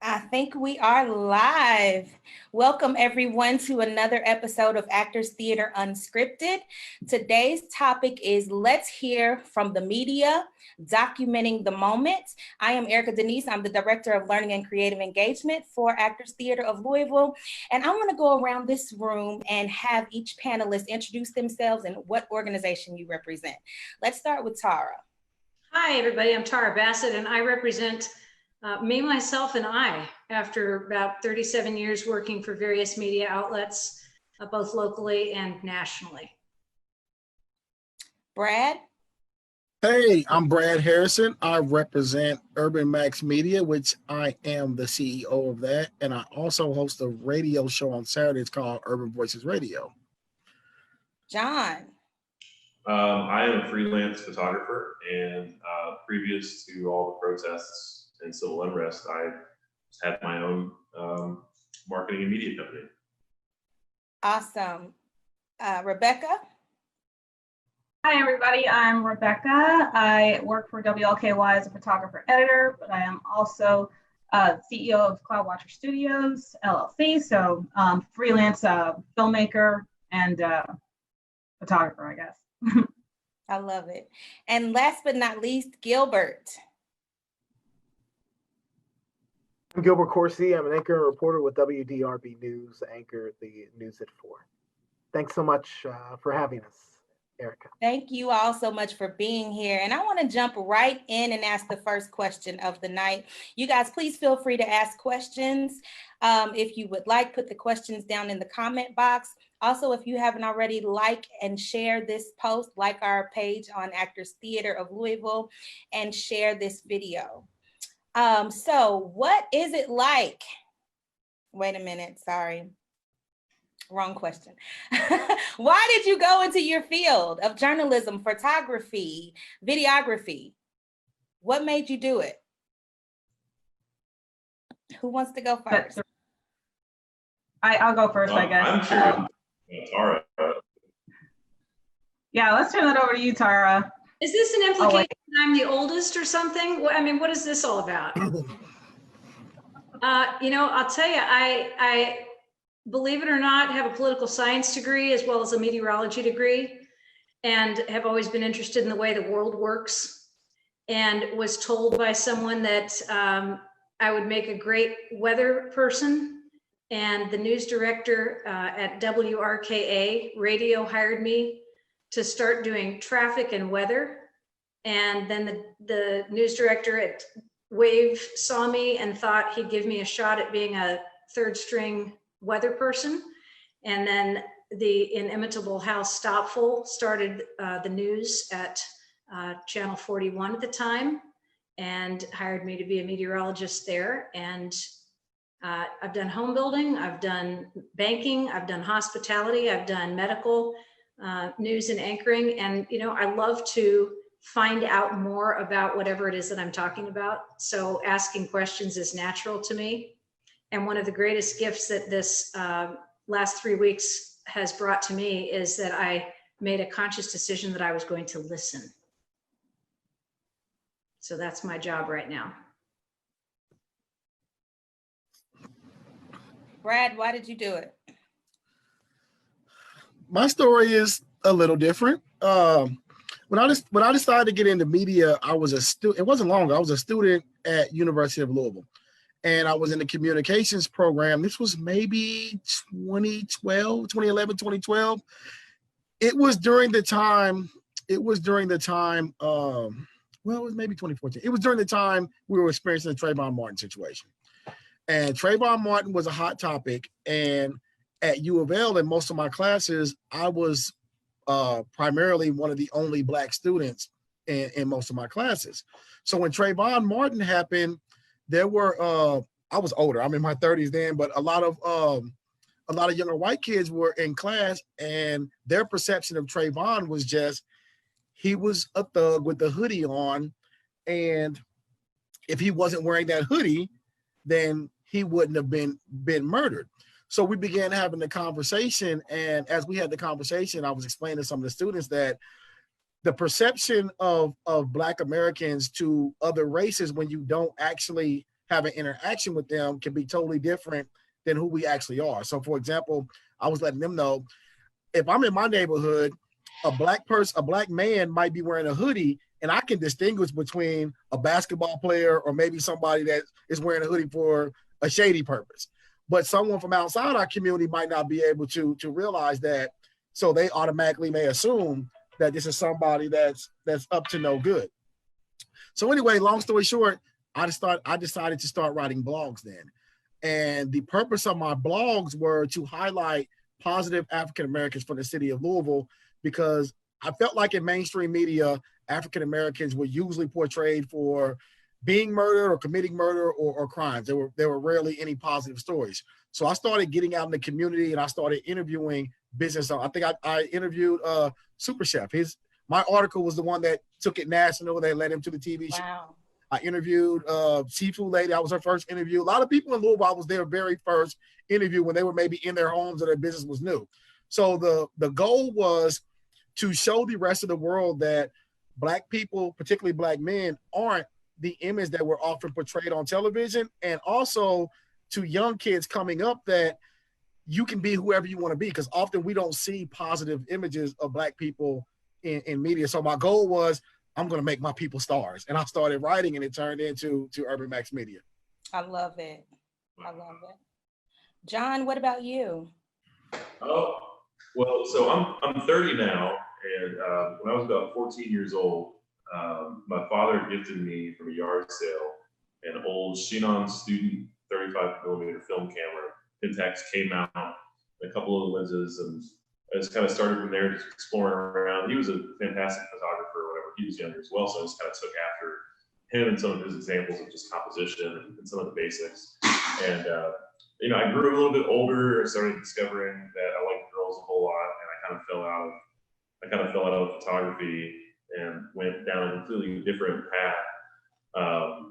I think we are live. Welcome everyone to another episode of Actors Theater Unscripted. Today's topic is Let's Hear from the Media, Documenting the Moment. I am Erica Denise. I'm the Director of Learning and Creative Engagement for Actors Theater of Louisville. And I'm gonna go around this room and have each panelist introduce themselves and what organization you represent. Let's start with Tara. Hi everybody, I'm Tara Bassett and I represent me, myself, and I, after about 37 years working for various media outlets, both locally and nationally. Brad? Hey, I'm Brad Harrison. I represent Urban Max Media, which I am the CEO of that. And I also host a radio show on Saturdays called Urban Voices Radio. John? I am a freelance photographer, and previous to all the protests and civil unrest, I had my own marketing and media company. Awesome. Rebekah? Hi, everybody. I'm Rebekah. I work for WLKY as a photographer editor, but I am also CEO of Cloudwatcher Studios, LLC. So freelance filmmaker and photographer, I guess. I love it. And last but not least, Gilbert. I'm Gilbert Corsey. I'm an anchor and reporter with WDRB News, anchor the News at 4. Thanks so much for having us, Erica. Thank you all so much for being here. And I want to jump right in and ask the first question of the night. You guys, please feel free to ask questions. If you would like, put the questions down in the comment box. Also, if you haven't already, like and share this post, like our page on Actors Theater of Louisville, and share this video. So what is it like? Wait a minute, sorry. Wrong question. Why did you go into your field of journalism, photography, videography? What made you do it? Who wants to go first? I'll go first, I guess. I'm sure Tara. Yeah, let's turn that over to you, Tara. Is this an implication that I'm the oldest or something? I mean, what is this all about? I'll tell you, I believe it or not, have a political science degree as well as a meteorology degree, and have always been interested in the way the world works, and was told by someone that I would make a great weather person. And the news director at WRKA radio hired me to start doing traffic and weather. And then the news director at Wave saw me and thought he'd give me a shot at being a third string weather person. And then the inimitable Hal Stopful started the news at Channel 41 at the time and hired me to be a meteorologist there. And I've done home building, I've done banking, I've done hospitality, I've done medical, news and anchoring. And, I love to find out more about whatever it is that I'm talking about. So asking questions is natural to me. And one of the greatest gifts that this last 3 weeks has brought to me is that I made a conscious decision that I was going to listen. So that's my job right now. Brad, why did you do it? My story is a little different. When I decided to get into media, I was a student. It wasn't long ago. I was a student at University of Louisville, and I was in the communications program. This was maybe 2011, 2012. It was during the time. Well, it was maybe 2014. It was during the time we were experiencing the Trayvon Martin situation. And Trayvon Martin was a hot topic. And at U of L, in most of my classes, I was primarily one of the only Black students in most of my classes. So when Trayvon Martin happened, there were, I was older, I'm in my 30s then, but a lot of younger white kids were in class, and their perception of Trayvon was just, he was a thug with the hoodie on. And if he wasn't wearing that hoodie, then he wouldn't have been murdered. So we began having the conversation, and as we had the conversation, I was explaining to some of the students that the perception of Black Americans to other races, when you don't actually have an interaction with them can be totally different than who we actually are. So for example, I was letting them know, if I'm in my neighborhood, a black man might be wearing a hoodie, and I can distinguish between a basketball player or maybe somebody that is wearing a hoodie for a shady purpose. But someone from outside our community might not be able to realize that. So they automatically may assume that this is somebody that's up to no good. So anyway, long story short, I decided to start writing blogs then. And the purpose of my blogs were to highlight positive African Americans from the city of Louisville, because I felt like in mainstream media, African Americans were usually portrayed for being murdered or committing murder or crimes. There were rarely any positive stories. So I started getting out in the community and I started interviewing business. I think I interviewed Super Chef. My article was the one that took it national. They led him to the TV show. Wow. I interviewed Seafood Lady. I was her first interview. A lot of people in Louisville, I was their very first interview when they were maybe in their homes or their business was new. So the goal was to show the rest of the world that Black people, particularly Black men, aren't the image that we're often portrayed on television, and also to young kids coming up that you can be whoever you want to be, because often we don't see positive images of Black people in media. So my goal was, I'm going to make my people stars. And I started writing, and it turned into Urban Max Media. I love it. I love it. Jon, what about you? Oh, well, so I'm 30 now, and when I was about 14 years old, my father gifted me from a yard sale an old Chinon Student 35mm film camera. Pentax came out, a couple of lenses, and I just kind of started from there, just exploring around. He was a fantastic photographer whenever he was younger as well, so I just kind of took after him and some of his examples of just composition and some of the basics. And I grew a little bit older. I started discovering that I liked girls a whole lot, and I kind of fell out of photography and went down a completely different path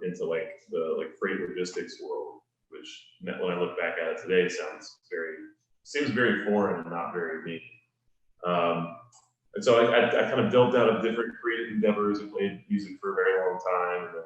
into the freight logistics world, which when I look back at it today seems very foreign and not very me. And so I kind of delved out of different creative endeavors and played music for a very long time, and then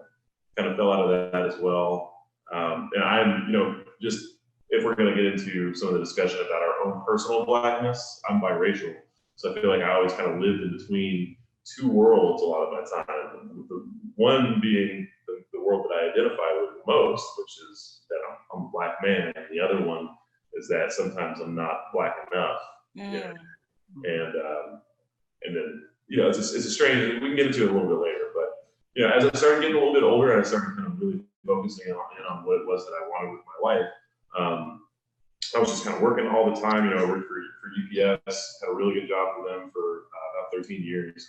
kind of fell out of that as well. And I'm, just if we're going to get into some of the discussion about our own personal Blackness, I'm biracial. So I feel like I always kind of lived in between two worlds a lot of my time. The one being the world that I identify with most, which is that I'm a Black man, and the other one is that sometimes I'm not Black enough. And then it's a strange. We can get into it a little bit later, but as I started getting a little bit older, I started kind of really focusing on what it was that I wanted with my life. I was just kind of working all the time. I worked for UPS, had a really good job for them for about 13 years,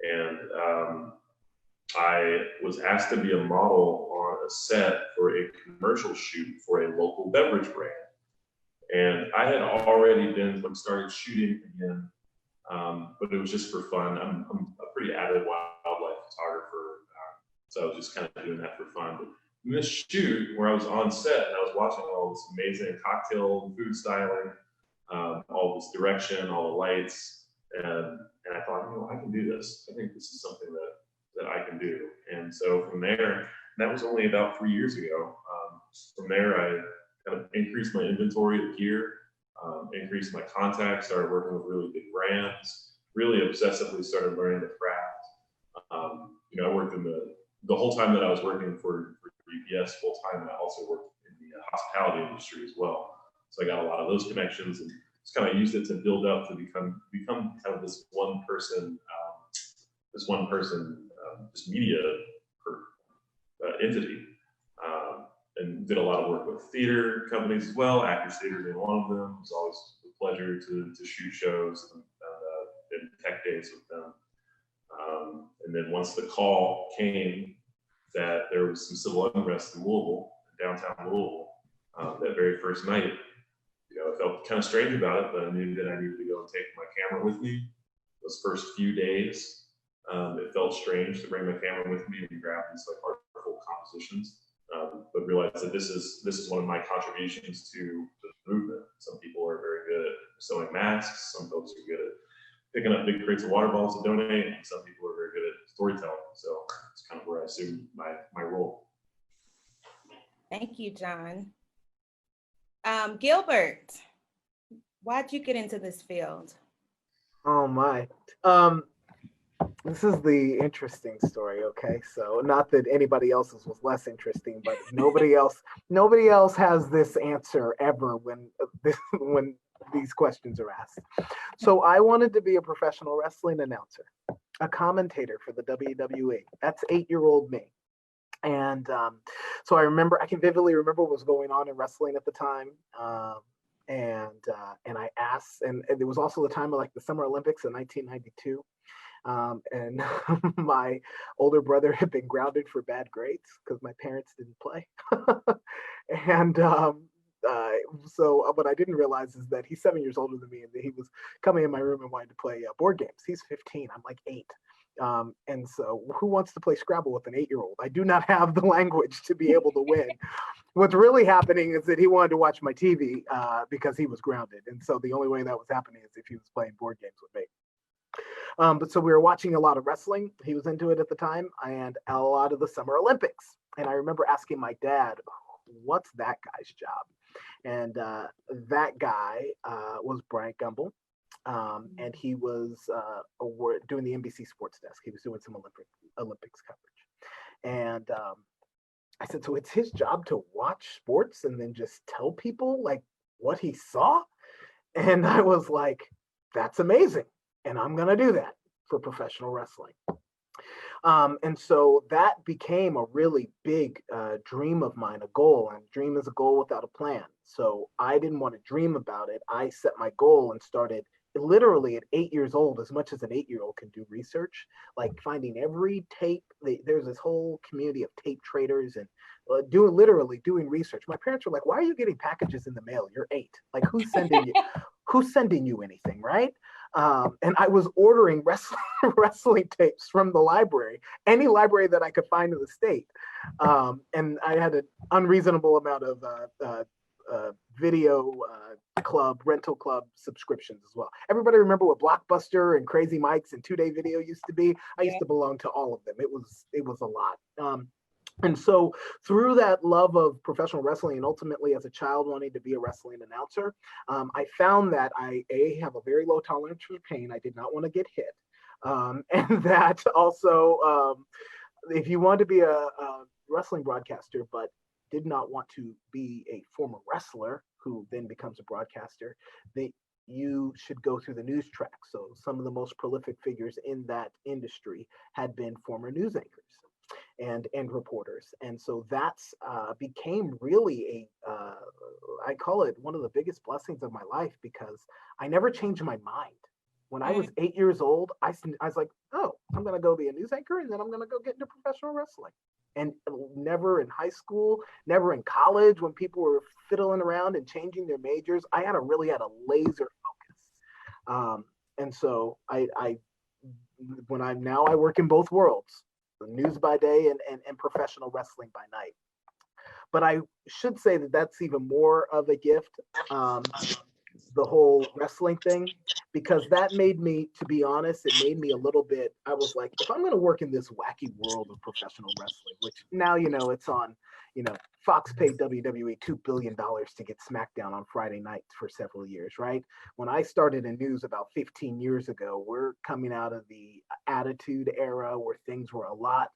and I was asked to be a model on a set for a commercial shoot for a local beverage brand. And I had already started shooting again, but it was just for fun. I'm a pretty avid wildlife photographer, so I was just kind of doing that for fun. But in this shoot where I was on set and I was watching all this amazing cocktail and food styling, all this direction, all the lights, and I thought, I can do this. I think this is something that I can do. And so from there, that was only about 3 years ago. From there, I kind of increased my inventory of gear, increased my contacts, started working with really big brands, really obsessively started learning the craft. I worked in the whole time that I was working for UPS full time, I also worked in the hospitality industry as well. So I got a lot of those connections and just kind of used it to build up to become kind of this one person just media entity. And did a lot of work with theater companies as well. Actors Theater being one of them. It was always a pleasure to shoot shows and tech days with them. And then once the call came that there was some civil unrest in Louisville, downtown Louisville, that very first night, I felt kind of strange about it, but I knew that I needed to go and take my camera with me. Those first few days, it felt strange to bring my camera with me and grab these artful compositions. But realize that this is one of my contributions to the movement. Some people are very good at sewing masks. Some folks are good at picking up big crates of water bottles to donate, and some people are very good at storytelling. So it's kind of where I assume my role. Thank you, Jon. Gilbert, why'd you get into this field? Oh my. This is the interesting story, okay? So not that anybody else's was less interesting, but nobody else has this answer ever when when these questions are asked. So I wanted to be a professional wrestling announcer, a commentator for the WWE. That's 8-year-old me. And so I can vividly remember what was going on in wrestling at the time. And I asked, and it was also the time of like the Summer Olympics in 1992. And my older brother had been grounded for bad grades because my parents didn't play. And so what I didn't realize is that he's 7 years older than me, and that he was coming in my room and wanting to play board games. He's 15, I'm like 8. And so who wants to play Scrabble with an 8-year-old? I do not have the language to be able to win. What's really happening is that he wanted to watch my TV because he was grounded. And so the only way that was happening is if he was playing board games with me. But so we were watching a lot of wrestling. He was into it at the time, and a lot of the Summer Olympics. And I remember asking my dad, what's that guy's job? And that guy was Bryant Gumbel. And he was doing the NBC Sports Desk. He was doing some Olympics coverage. And I said, so it's his job to watch sports and then just tell people like what he saw? And I was like, that's amazing. And I'm going to do that for professional wrestling. And so that became a really big dream of mine, a goal. And dream is a goal without a plan. So I didn't want to dream about it. I set my goal and started literally at 8 years old, as much as an 8-year-old can do research, like finding every tape. There's this whole community of tape traders and doing research. My parents were like, why are you getting packages in the mail? You're 8. Like, who's sending you anything, right? And I was ordering wrestling tapes from the library, any library that I could find in the state. And I had an unreasonable amount of video rental club subscriptions as well. Everybody remember what Blockbuster and Crazy Mike's and 2-Day Video used to be? I used to belong to all of them. It was a lot. And so through that love of professional wrestling, and ultimately as a child wanting to be a wrestling announcer, I found that I have a very low tolerance for pain. I did not want to get hit. And that also, if you want to be a wrestling broadcaster, but did not want to be a former wrestler who then becomes a broadcaster, you should go through the news track. So some of the most prolific figures in that industry had been former news anchors and reporters. And so that's became really I call it one of the biggest blessings of my life, because I never changed my mind. When I was 8 years old, I was like, oh, I'm going to go be a news anchor, and then I'm going to go get into professional wrestling. And never in high school, never in college, when people were fiddling around and changing their majors, I really had a laser focus. And so I work in both worlds, the news by day and professional wrestling by night. But I should say that that's even more of a gift, the whole wrestling thing, because that made me, to be honest, it made me a little bit, I was like, if I'm going to work in this wacky world of professional wrestling, which now, it's on, Fox paid WWE $2 billion to get SmackDown on Friday nights for several years, right? When I started in news about 15 years ago, we're coming out of the Attitude Era where things were a lot,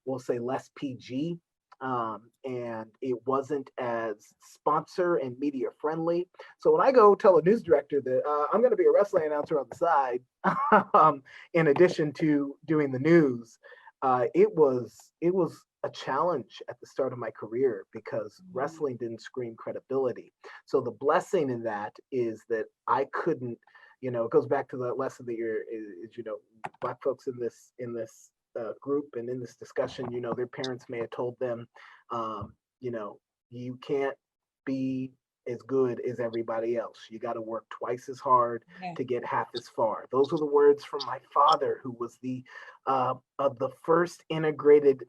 we'll say less PG. And it wasn't as sponsor and media friendly. So when I go tell a news director that I'm going to be a wrestling announcer on the side, in addition to doing the news, it was a challenge at the start of my career, because wrestling didn't scream credibility. So the blessing in that is that I couldn't, it goes back to the lesson that Black folks in this group and in this discussion, their parents may have told them, you can't be as good as everybody else. You got to work twice as hard to get half as far. Those were the words from my father, who was of the first integrated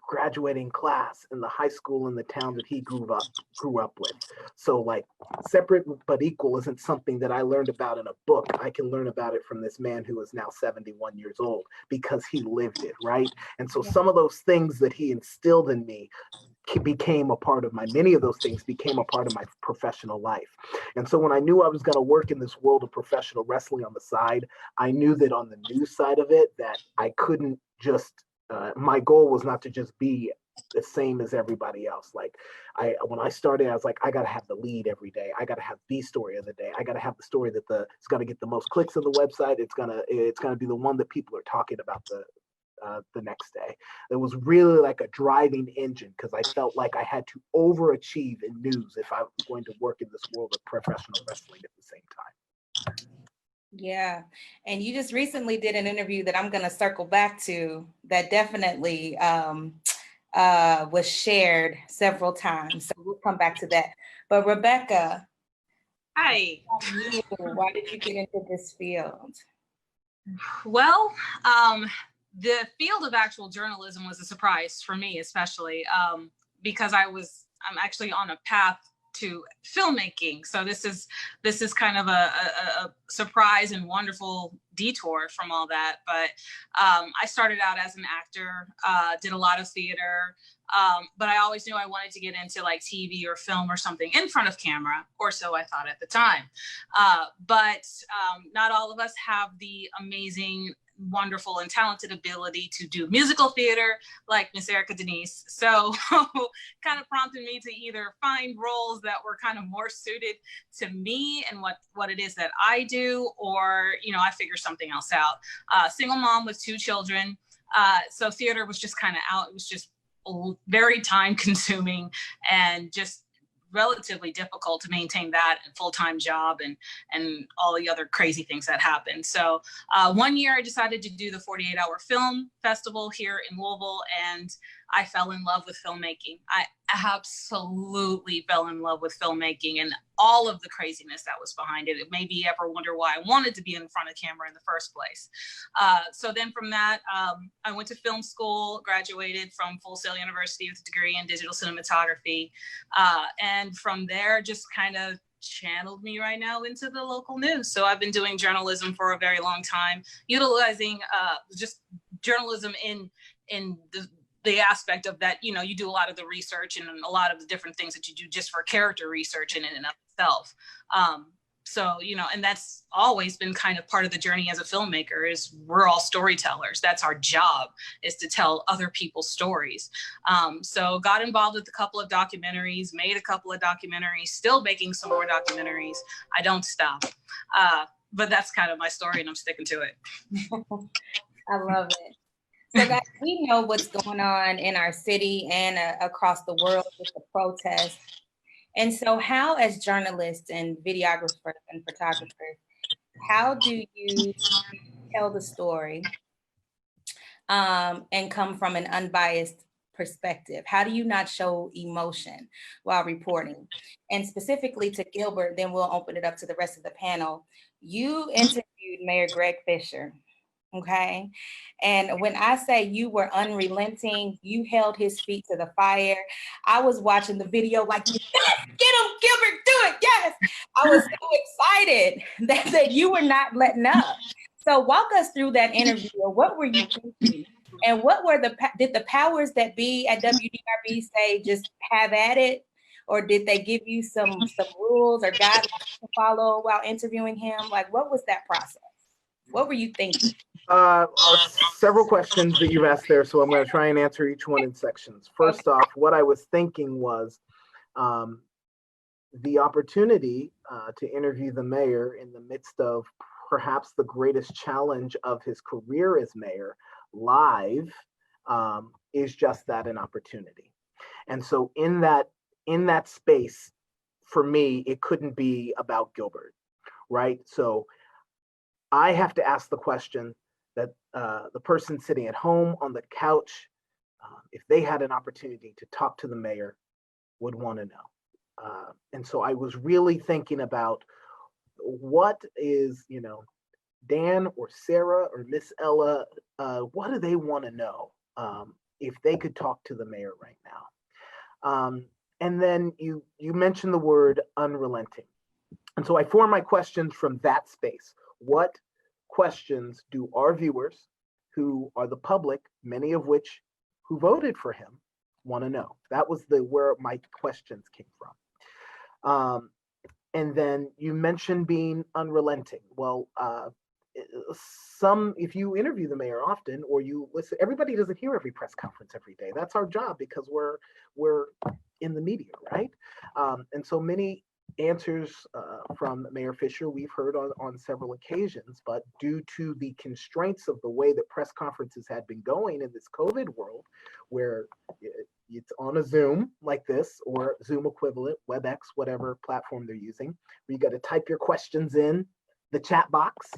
graduating class in the high school in the town that he grew up with. So like separate but equal isn't something that I learned about in a book. I can learn about it from this man who is now 71 years old, because he lived it, right? And so some of those things that he instilled in me became a part of many of those things became a part of my professional life. And so when I knew I was going to work in this world of professional wrestling on the side, I knew that on the news side of it, that I couldn't just, my goal was not to just be the same as everybody else. Like when I started, I was like, I got to have the lead every day. I got to have the story of the day. I got to have the story that it's going to get the most clicks on the website. It's going to be the one that people are talking about the next day. It was really like a driving engine because I felt like I had to overachieve in news if I was going to work in this world of professional wrestling at the same time. Yeah. And you just recently did an interview that I'm going to circle back to that definitely was shared several times. So we'll come back to that. But Rebekah. Hi. Why did you get into this field? Well, the field of actual journalism was a surprise for me, especially because I'm actually on a path to filmmaking. So this is kind of a surprise and wonderful detour from all that. But I started out as an actor, did a lot of theater, but I always knew I wanted to get into like TV or film or something in front of camera, or so I thought at the time. But not all of us have the amazing, wonderful and talented ability to do musical theater like Miss Erica Denise. So kind of prompted me to either find roles that were kind of more suited to me and what it is that I do, or, I figure something else out. Single mom with 2 children. So theater was just kind of out. It was just very time consuming and just relatively difficult to maintain that full-time job and all the other crazy things that happen. So one year I decided to do the 48-hour film festival here in Louisville, and I fell in love with filmmaking. I absolutely fell in love with filmmaking and all of the craziness that was behind it. It made me ever wonder why I wanted to be in front of camera in the first place. So then from that, I went to film school, graduated from Full Sail University with a degree in digital cinematography. And from there, just kind of channeled me right now into the local news. So I've been doing journalism for a very long time, utilizing just journalism in the aspect of that, you do a lot of the research and a lot of the different things that you do just for character research in and of itself. So, and that's always been kind of part of the journey as a filmmaker is we're all storytellers. That's our job, is to tell other people's stories. So got involved with a couple of documentaries, made a couple of documentaries, still making some more documentaries. I don't stop. But that's kind of my story and I'm sticking to it. I love it. So guys, we know what's going on in our city and across the world with the protests. And so how, as journalists and videographers and photographers, how do you tell the story and come from an unbiased perspective? How do you not show emotion while reporting? And specifically to Gilbert, then we'll open it up to the rest of the panel. You interviewed Mayor Greg Fisher. Okay. And when I say you were unrelenting, you held his feet to the fire. I was watching the video like, yes, get him, Gilbert, do it. Yes. I was so excited that you were not letting up. So walk us through that interview. What were you thinking? And what were did the powers that be at WDRB say, just have at it? Or did they give you some rules or guidelines to follow while interviewing him? Like, what was that process? What were you thinking? Several questions that you've asked there, so I'm going to try and answer each one in sections. First off, what I was thinking was the opportunity to interview the mayor in the midst of perhaps the greatest challenge of his career as mayor live is just that, an opportunity. And so in that space, for me, it couldn't be about Gilbert, right? So I have to ask the question that the person sitting at home on the couch, if they had an opportunity to talk to the mayor, would want to know. And so I was really thinking about what is, Dan or Sarah or Miss Ella, what do they want to know if they could talk to the mayor right now? And then you mentioned the word unrelenting. And so I form my questions from that space. What questions do our viewers, who are the public, many of which who voted for him, want to know. That was where my questions came from. And then you mentioned being unrelenting. Well, if you interview the mayor often, or you listen, everybody doesn't hear every press conference every day. That's our job, because we're in the media, right? And so many answers from Mayor Fisher we've heard on several occasions, but due to the constraints of the way that press conferences had been going in this COVID world, where it's on a Zoom like this, or Zoom equivalent, WebEx, whatever platform they're using, where you got to type your questions in the chat box,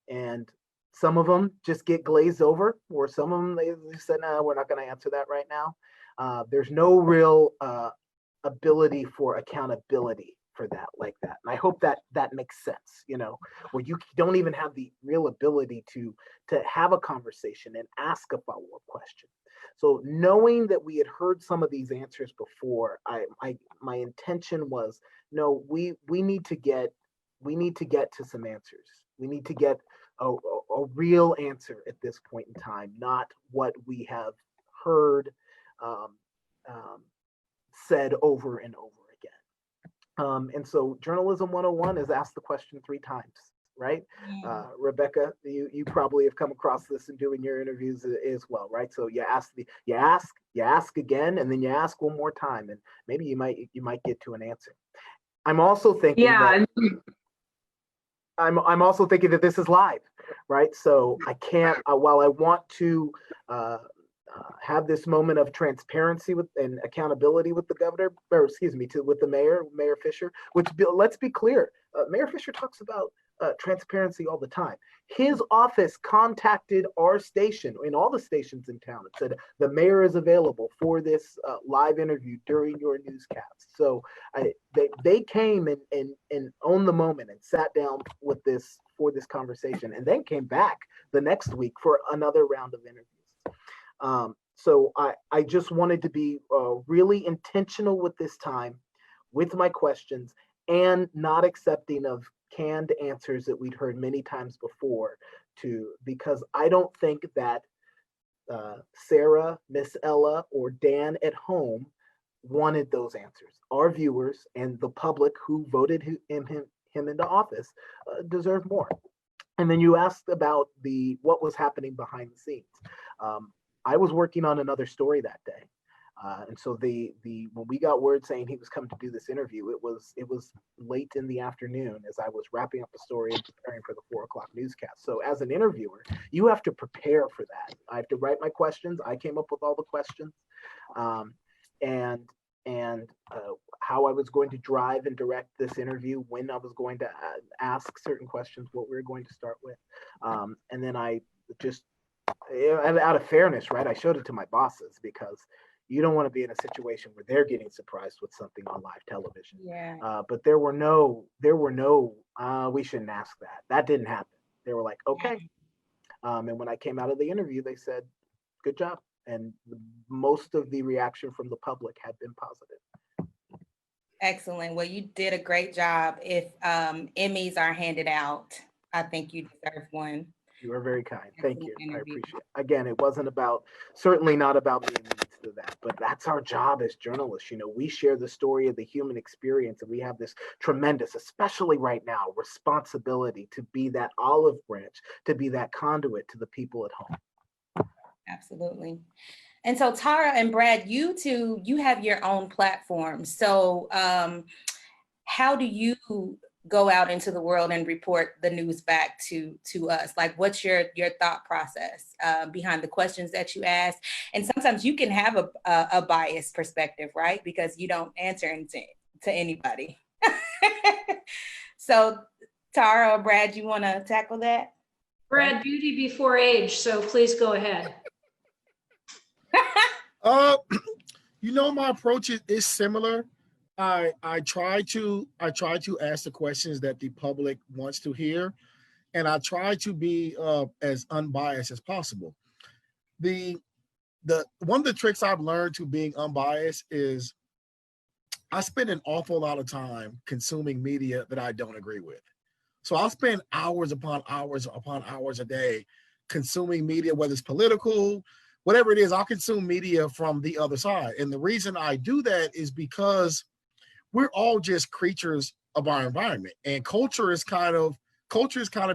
and some of them just get glazed over, or some of them they said, no, we're not going to answer that right now. There's no real ability for accountability for that like that. And I hope that makes sense, where you don't even have the real ability to have a conversation and ask a follow-up question. So knowing that we had heard some of these answers before, my intention was, no, we need to get to some answers. We need to get a real answer at this point in time, not what we have heard said over and over again. And so Journalism 101 is ask the question 3 times, right? Rebekah, you probably have come across this in doing your interviews as well, right? So you ask again, and then you ask one more time, and maybe you might get to an answer. I'm also thinking I'm also thinking that this is live, right? So I can't, while I want to have this moment of transparency and accountability with the governor, or excuse me, with the Mayor Fisher, which, let's be clear, Mayor Fisher talks about transparency all the time. His office contacted our station and all the stations in town and said, the mayor is available for this live interview during your newscast. So they came and owned the moment and sat down for this conversation, and then came back the next week for another round of interviews. So I just wanted to be really intentional with this time, with my questions, and not accepting of canned answers that we'd heard many times before, because I don't think that Sarah, Miss Ella, or Dan at home wanted those answers. Our viewers and the public who voted him into office deserve more. And then you asked about what was happening behind the scenes. I was working on another story that day. And so when we got word saying he was coming to do this interview, it was late in the afternoon as I was wrapping up the story and preparing for the 4:00 newscast. So as an interviewer, you have to prepare for that. I have to write my questions. I came up with all the questions, and how I was going to drive and direct this interview, when I was going to ask certain questions, what we were going to start with, and then I just, out of fairness, right, I showed it to my bosses, because you don't want to be in a situation where they're getting surprised with something on live television. Yeah. But there were no, we shouldn't ask that. That didn't happen. They were like, okay. And when I came out of the interview, they said, good job. And most of the reaction from the public had been positive. Excellent. Well, you did a great job. If Emmys are handed out, I think you deserve one. You are very kind. Thank you. I appreciate it. Again, it wasn't certainly not about me and needs to that, but that's our job as journalists. We share the story of the human experience, and we have this tremendous, especially right now, responsibility to be that olive branch, to be that conduit to the people at home. Absolutely. And so Tara and Brad, you two, you have your own platform. So how do you go out into the world and report the news back to us? Like, what's your thought process behind the questions that you ask? And sometimes you can have a biased perspective, right? Because you don't answer to anybody. So Tara or Brad, you want to tackle that? Brad, beauty before age, so please go ahead. My approach is similar. I try to ask the questions that the public wants to hear, and I try to be as unbiased as possible. The one of the tricks I've learned to being unbiased is I spend an awful lot of time consuming media that I don't agree with. So I'll spend hours upon hours upon hours a day consuming media, whether it's political, whatever it is, I'll consume media from the other side. And the reason I do that is because we're all just creatures of our environment, and culture is kind of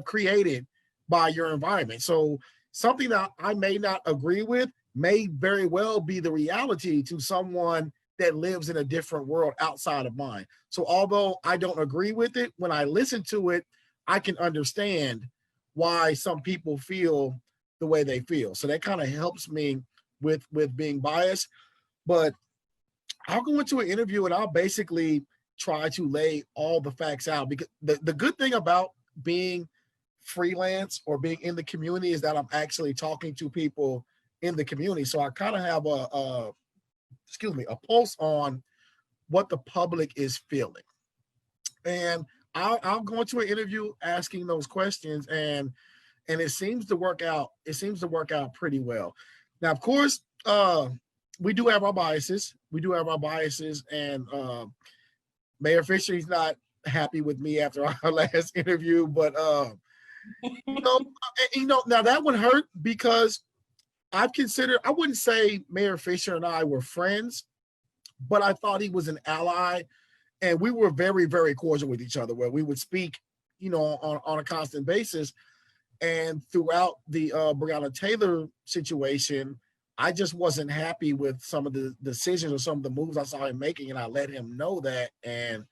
created by your environment. So something that I may not agree with may very well be the reality to someone that lives in a different world outside of mine. So although I don't agree with it, when I listen to it, I can understand why some people feel the way they feel. So that kind of helps me with being biased. But I'll go into an interview and I'll basically try to lay all the facts out, because the good thing about being freelance or being in the community is that I'm actually talking to people in the community. So I kind of have a pulse on what the public is feeling. And I'll go into an interview asking those questions, and it seems to work out. It seems to work out pretty well. Now, of course, we do have our biases. And Mayor Fisher, he's not happy with me after our last interview, but now that would hurt, because I wouldn't say Mayor Fisher and I were friends, but I thought he was an ally, and we were very, very cordial with each other, where we would speak, on a constant basis. And throughout the Breonna Taylor situation, I just wasn't happy with some of the decisions or some of the moves I saw him making, and I let him know that. And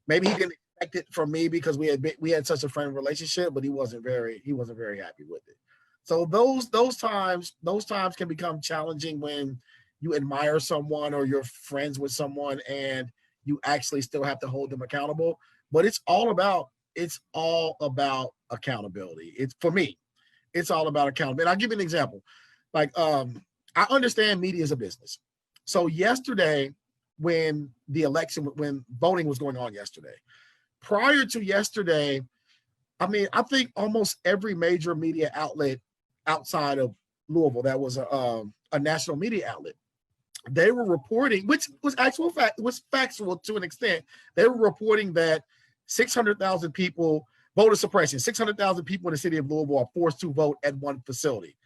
maybe he didn't expect it from me because we had such a friendly relationship, but he wasn't very happy with it. So those times can become challenging when you admire someone or you're friends with someone and you actually still have to hold them accountable. But it's all about accountability. For me, it's all about accountability. And I'll give you an example. Like, I understand media is a business. So yesterday, when voting was going on yesterday, prior to yesterday, I think almost every major media outlet outside of Louisville that was a national media outlet, they were reporting, which was factual to an extent. They were reporting that 600,000 people, voter suppression, 600,000 people in the city of Louisville are forced to vote at one facility.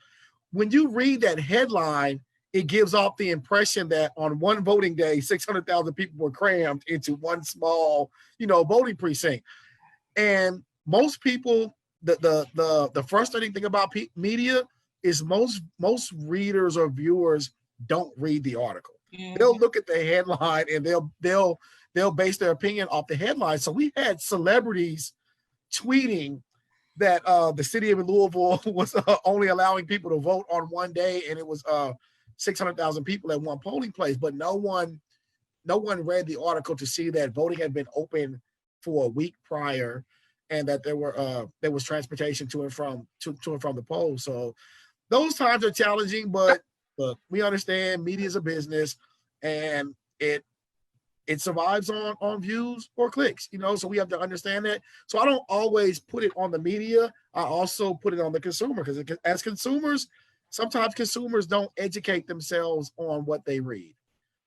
When you read that headline, it gives off the impression that on one voting day, 600,000 people were crammed into one small, voting precinct. And most people, the frustrating thing about media is most readers or viewers don't read the article. Mm-hmm. They'll look at the headline and they'll base their opinion off the headline. So we had celebrities tweeting that the city of Louisville was only allowing people to vote on one day, and it was 600,000 people at one polling place. But no one read the article to see that voting had been open for a week prior, and that there was transportation to and from the polls. So those times are challenging, but look, we understand media is a business, and it survives on views or clicks, so we have to understand that. So I don't always put it on the media. I also put it on the consumer, because as consumers, sometimes consumers don't educate themselves on what they read.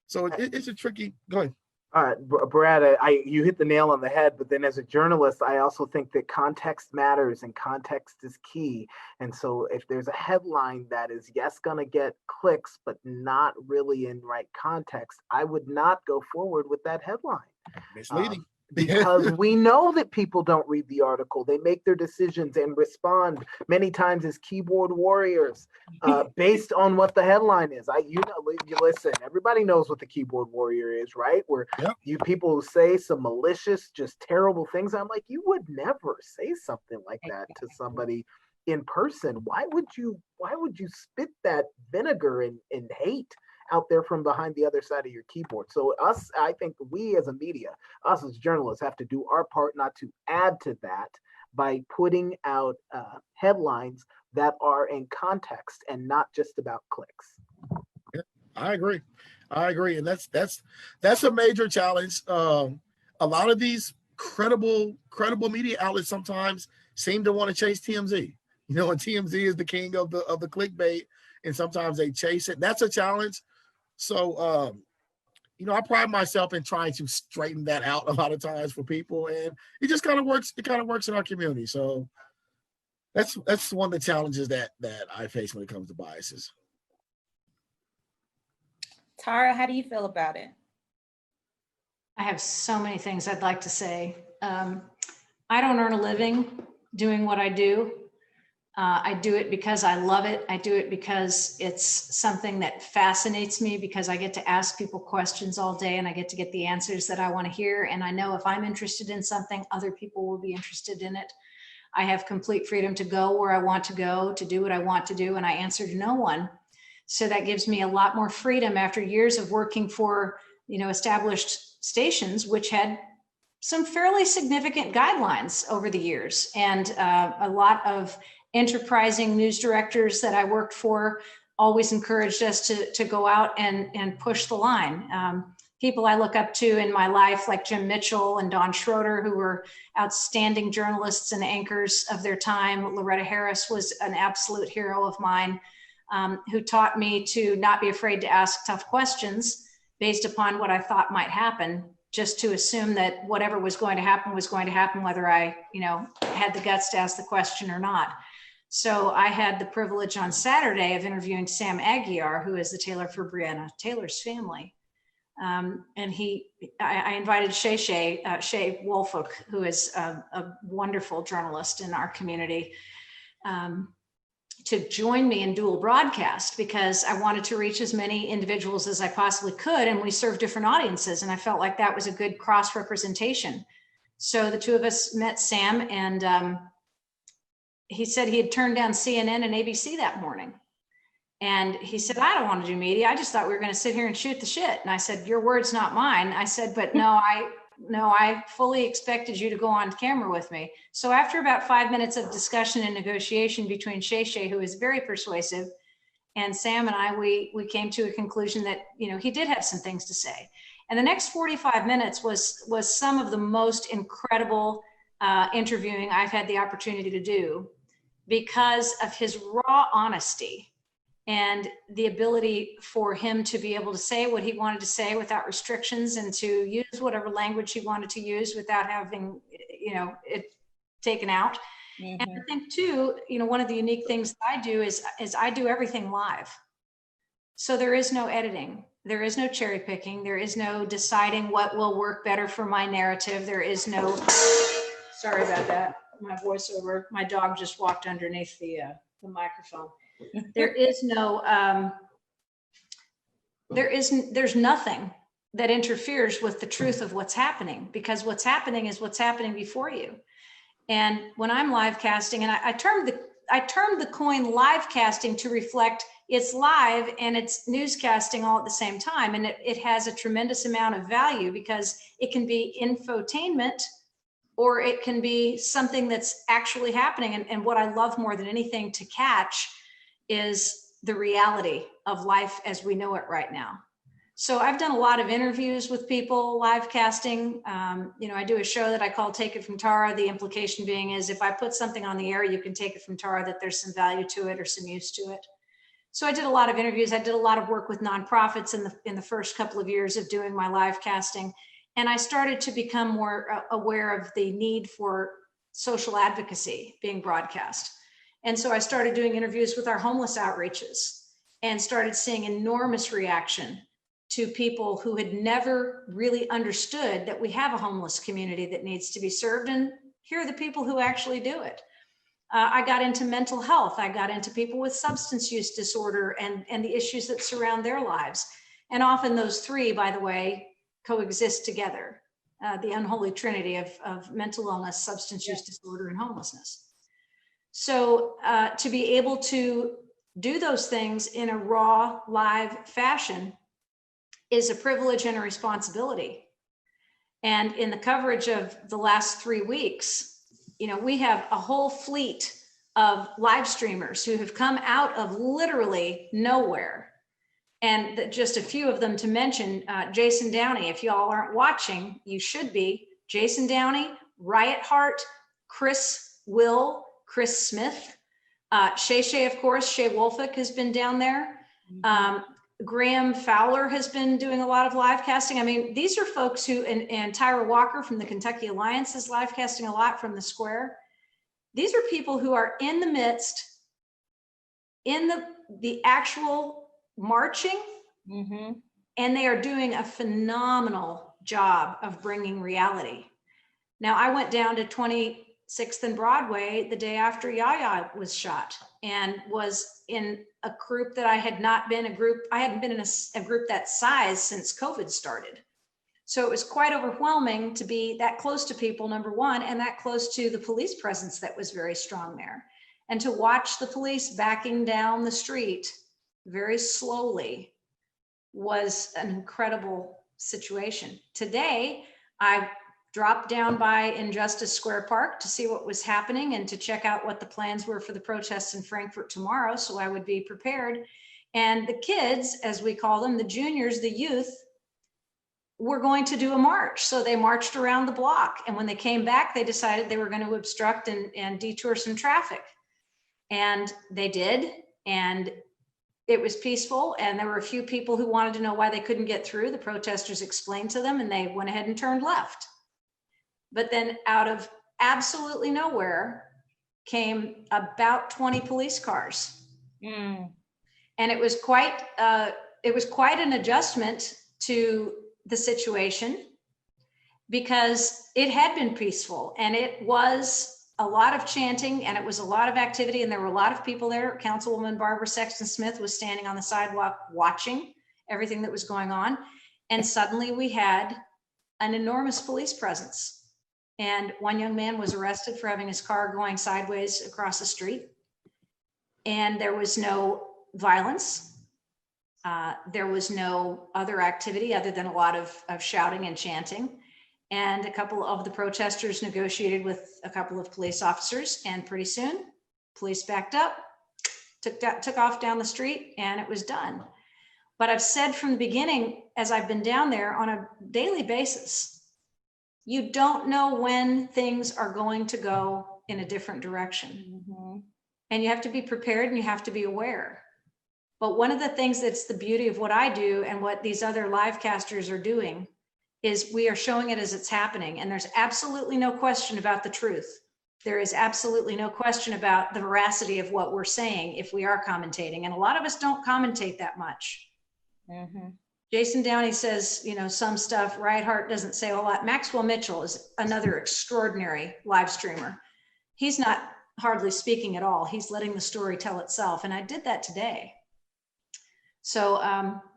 So it's a tricky, go ahead. All right, Brad, you hit the nail on the head, but then as a journalist, I also think that context matters and context is key. And so if there's a headline that is, yes, going to get clicks, but not really in right context, I would not go forward with that headline. Misleading. Because we know that people don't read the article. They make their decisions and respond many times as keyboard warriors based on what the headline is. You listen, everybody knows what the keyboard warrior is, right? Where you people who say some malicious, just terrible things. I'm like, you would never say something like that to somebody in person. Why would you spit that vinegar and hate out there from behind the other side of your keyboard? So I think we as a media, us as journalists, have to do our part not to add to that by putting out headlines that are in context and not just about clicks. Yeah, I agree, and that's a major challenge. A lot of these credible media outlets sometimes seem to want to chase TMZ. And TMZ is the king of the clickbait, and sometimes they chase it. That's a challenge. So, I pride myself in trying to straighten that out a lot of times for people, and it just kind of works. It kind of works in our community. So that's one of the challenges that I face when it comes to biases. Tara, how do you feel about it? I have so many things I'd like to say. I don't earn a living doing what I do. I do it because I love it. I do it because it's something that fascinates me, because I get to ask people questions all day and I get to get the answers that I want to hear. And I know if I'm interested in something, other people will be interested in it. I have complete freedom to go where I want to go, to do what I want to do, and I answer to no one. So that gives me a lot more freedom after years of working for, established stations, which had some fairly significant guidelines over the years. And a lot of enterprising news directors that I worked for always encouraged us to go out and push the line. People I look up to in my life, like Jim Mitchell and Don Schroeder, who were outstanding journalists and anchors of their time. Loretta Harris was an absolute hero of mine, who taught me to not be afraid to ask tough questions based upon what I thought might happen, just to assume that whatever was going to happen, whether I, had the guts to ask the question or not. So I had the privilege on Saturday of interviewing Sam Aguiar, who is the tailor for Breonna Taylor's family. And I invited Shay Woolfolk, who is a wonderful journalist in our community, to join me in dual broadcast, because I wanted to reach as many individuals as I possibly could. And we serve different audiences. And I felt like that was a good cross representation. So the two of us met Sam, and he said he had turned down CNN and ABC that morning. And he said, I don't want to do media. I just thought we were going to sit here and shoot the shit. And I said, your words, not mine. I said, but no, I fully expected you to go on camera with me. So after about 5 minutes of discussion and negotiation between Shay, who is very persuasive, and Sam and I, we came to a conclusion that, he did have some things to say. And the next 45 minutes was some of the most incredible interviewing I've had the opportunity to do, because of his raw honesty and the ability for him to be able to say what he wanted to say without restrictions, and to use whatever language he wanted to use without having, it taken out. Mm-hmm. And I think too, one of the unique things that I do is I do everything live. So there is no editing. There is no cherry picking. There is no deciding what will work better for my narrative. There is no, sorry about that. My voiceover, my dog just walked underneath the microphone. There's nothing that interferes with the truth of what's happening, because what's happening is what's happening before you. And when I'm live casting, and I termed the coin live casting to reflect it's live and it's newscasting all at the same time. And it has a tremendous amount of value, because it can be infotainment, or it can be something that's actually happening. And what I love more than anything to catch is the reality of life as we know it right now. So I've done a lot of interviews with people live casting. I do a show that I call Take It From Tara. The implication being is, if I put something on the air, you can take it from Tara, that there's some value to it or some use to it. So I did a lot of interviews. I did a lot of work with nonprofits in the first couple of years of doing my live casting. And I started to become more aware of the need for social advocacy being broadcast. And so I started doing interviews with our homeless outreaches, and started seeing enormous reaction to people who had never really understood that we have a homeless community that needs to be served. And here are the people who actually do it. I got into mental health. I got into people with substance use disorder and the issues that surround their lives. And often those three, by the way, coexist together, the unholy trinity of mental illness, substance use disorder, and homelessness. So to be able to do those things in a raw, live fashion is a privilege and a responsibility. And in the coverage of the last 3 weeks, we have a whole fleet of live streamers who have come out of literally nowhere. And just a few of them to mention, Jason Downey. If y'all aren't watching, you should be. Jason Downey, Riot Heart, Chris Smith, Shay, of course, Shay Woolfolk has been down there. Graham Fowler has been doing a lot of live casting. I mean, these are folks who, and Tyra Walker from the Kentucky Alliance is live casting a lot from the Square. These are people who are in the midst, in the actual marching, And they are doing a phenomenal job of bringing reality. Now, I went down to 26th and Broadway the day after Yaya was shot, and was in a group that I hadn't been in a group that size since COVID started. So it was quite overwhelming to be that close to people, number one, and that close to the police presence that was very strong there. And to watch the police backing down the street very slowly was an incredible situation. Today, I dropped down by Injustice Square Park to see what was happening and to check out what the plans were for the protests in Frankfurt tomorrow, so I would be prepared. And the kids, as we call them, the juniors, the youth, were going to do a march. So they marched around the block. And when they came back, they decided they were going to obstruct and detour some traffic. And they did. And it was peaceful. And there were a few people who wanted to know why they couldn't get through. The protesters explained to them, and they went ahead and turned left. But then out of absolutely nowhere came about 20 police cars. And it was quite an adjustment to the situation, because it had been peaceful, and it was a lot of chanting, and it was a lot of activity, and there were a lot of people there. Councilwoman Barbara Sexton Smith was standing on the sidewalk watching everything that was going on. And suddenly we had an enormous police presence. And one young man was arrested for having his car going sideways across the street. And there was no violence. There was no other activity other than a lot of shouting and chanting. And a couple of the protesters negotiated with a couple of police officers, and pretty soon police backed up, took off down the street, and it was done. But I've said from the beginning, as I've been down there on a daily basis, you don't know when things are going to go in a different direction. And you have to be prepared, and you have to be aware. But one of the things that's the beauty of what I do and what these other live casters are doing is we are showing it as it's happening. And there's absolutely no question about the truth. There is absolutely no question about the veracity of what we're saying if we are commentating. And a lot of us don't commentate that much. Jason Downey says, you know, some stuff. Reinhardt doesn't say a lot. Maxwell Mitchell is another extraordinary live streamer. He's not hardly speaking at all. He's letting the story tell itself. And I did that today. So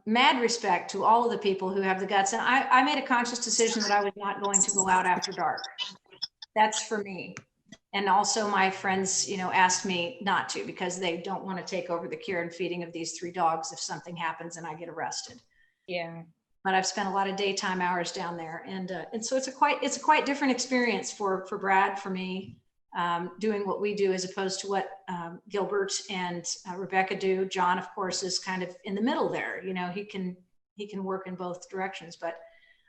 mad respect to all of the people who have the guts. And I made a conscious decision that I was not going to go out after dark. That's for me. And also my friends, you know, asked me not to, because they don't want to take over the care and feeding of these 3 dogs if something happens and I get arrested. Yeah. But I've spent a lot of daytime hours down there. And so it's a quite different experience for Brad, for me, doing what we do, as opposed to what Gilbert and Rebekah do. Jon, of course, is kind of in the middle there. You know, he can work in both directions. But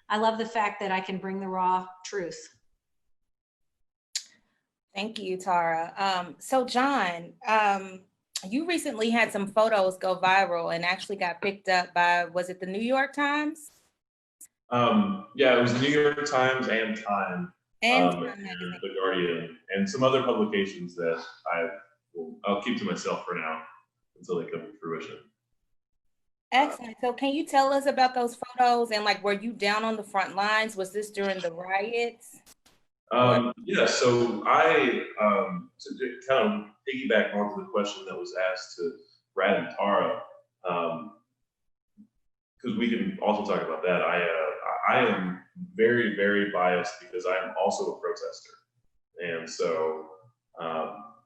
I love the fact that I can bring the raw truth. Thank you, Tara. So Jon, you recently had some photos go viral and actually got picked up by, was it the New York Times? Yeah, it was the New York Times and Time. And The Guardian, and some other publications that I'll keep to myself for now until they come to fruition. Excellent. So can you tell us about those photos, and like, were you down on the front lines? Was this during the riots? Yeah, so I, to kind of piggyback onto the question that was asked to Brad and Tara, because we can also talk about that. I am very, very biased because I'm also a protester. And so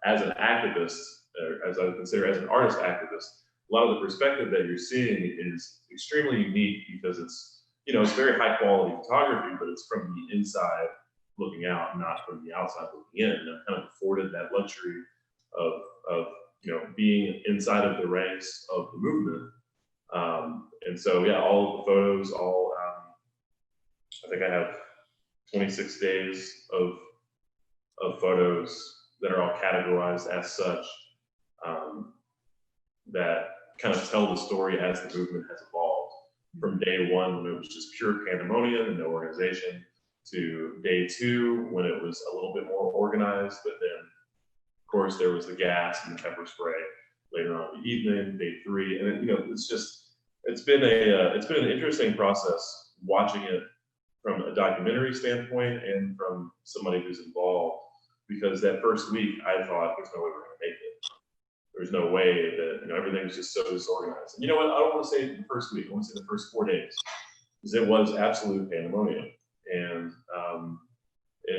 as an activist, or as I would consider as an artist activist, a lot of the perspective that you're seeing is extremely unique, because it's, you know, it's very high quality photography, but it's from the inside looking out, not from the outside looking in. And I'm kind of afforded that luxury of you know, being inside of the ranks of the movement. And so, yeah, all of the photos, I think I have 26 days of photos that are all categorized as such, that kind of tell the story as the movement has evolved from day one, when it was just pure pandemonium and no organization, to day 2 when it was a little bit more organized, but then of course there was the gas and the pepper spray later on in the evening, day 3, and then, you know, it's just It's been an interesting process watching it from a documentary standpoint and from somebody who's involved, because that first week I thought there's no way we're going to make it. There's no way that, everything's just so disorganized. And you know what? I don't want to say the first week. I want to say the first 4 days, because it was absolute pandemonium. And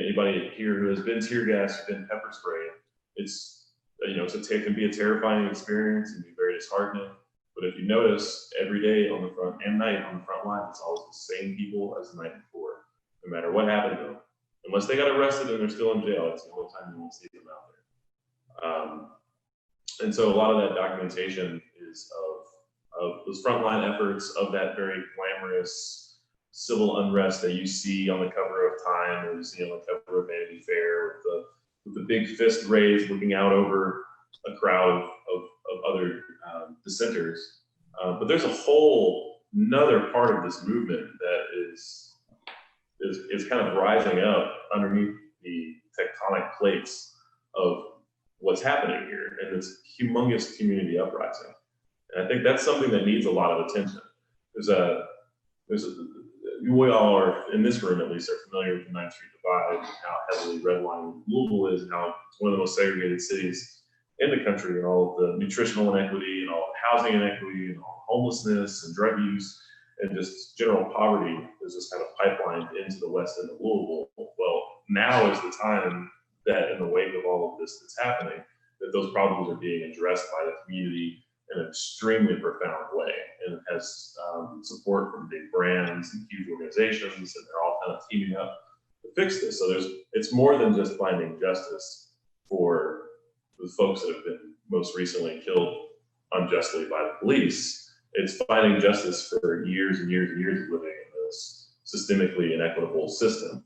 anybody here who has been tear gassed, been pepper sprayed, it can be a terrifying experience and be very disheartening. But if you notice, every day on the front and night on the front line, it's always the same people as the night before, no matter what happened to them. Unless they got arrested and they're still in jail, it's the only time you won't see them out there. And so a lot of that documentation is of those frontline efforts, of that very glamorous civil unrest that you see on the cover of Time, or you see on the cover of Vanity Fair, with the big fist raised, looking out over a crowd of other dissenters. But there's a whole another part of this movement that is kind of rising up underneath the tectonic plates of what's happening here, and this humongous community uprising. And I think that's something that needs a lot of attention. We all are, in this room at least, are familiar with the 9th Street Divide, and how heavily redlined Louisville is, and how it's one of the most segregated cities in the country, and all of the nutritional inequity, and all the housing inequity, and all homelessness and drug use, and just general poverty is just kind of pipelined into the west end of Louisville. Well, now is the time that, in the wake of all of this that's happening, that those problems are being addressed by the community in an extremely profound way, and it has support from big brands and huge organizations, and they're all kind of teaming up to fix this. So it's more than just finding justice for the folks that have been most recently killed unjustly by the police. It's finding justice for years and years and years of living in this systemically inequitable system.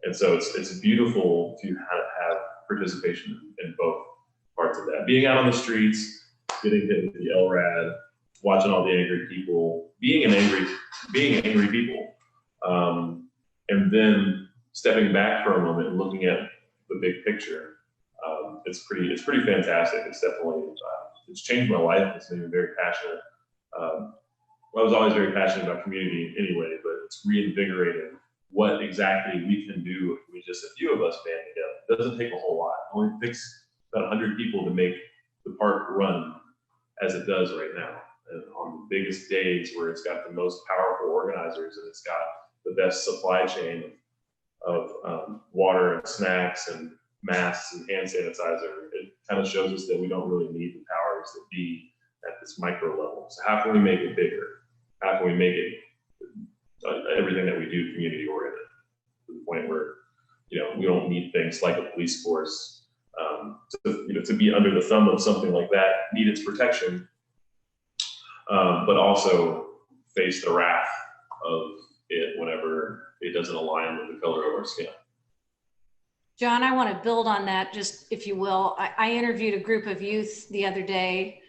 And so it's beautiful to have participation in both parts of that. Being out on the streets, getting hit with the LRAD, watching all the angry people, being angry people, and then stepping back for a moment and looking at the big picture. It's pretty fantastic. It's definitely it's changed my life. It's made me very passionate. I was always very passionate about community anyway, but it's reinvigorated what exactly we can do if we just a few of us band together. It doesn't take a whole lot. It only takes about 100 people to make the park run as it does right now. And on the biggest days where it's got the most powerful organizers, and it's got the best supply chain of water and snacks and masks and hand sanitizer, it kind of shows us that we don't really need the powers that be at this micro level. So how can we make it bigger? How can we make it everything that we do community oriented, to the point where we don't need things like a police force to be under the thumb of something like that, need its protection, but also face the wrath of it whenever it doesn't align with the color of our skin. John, I want to build on that, just if you will. I interviewed a group of youth the other day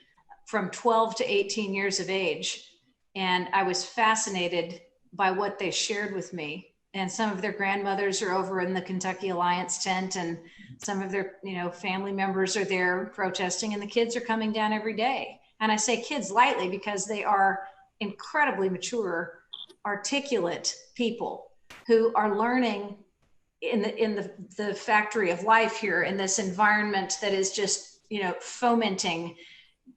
from 12 to 18 years of age, and I was fascinated by what they shared with me. And some of their grandmothers are over in the Kentucky Alliance tent, and some of their family members are there protesting, and the kids are coming down every day. And I say kids lightly because they are incredibly mature, articulate people who are learning in the factory of life here, in this environment that is just fomenting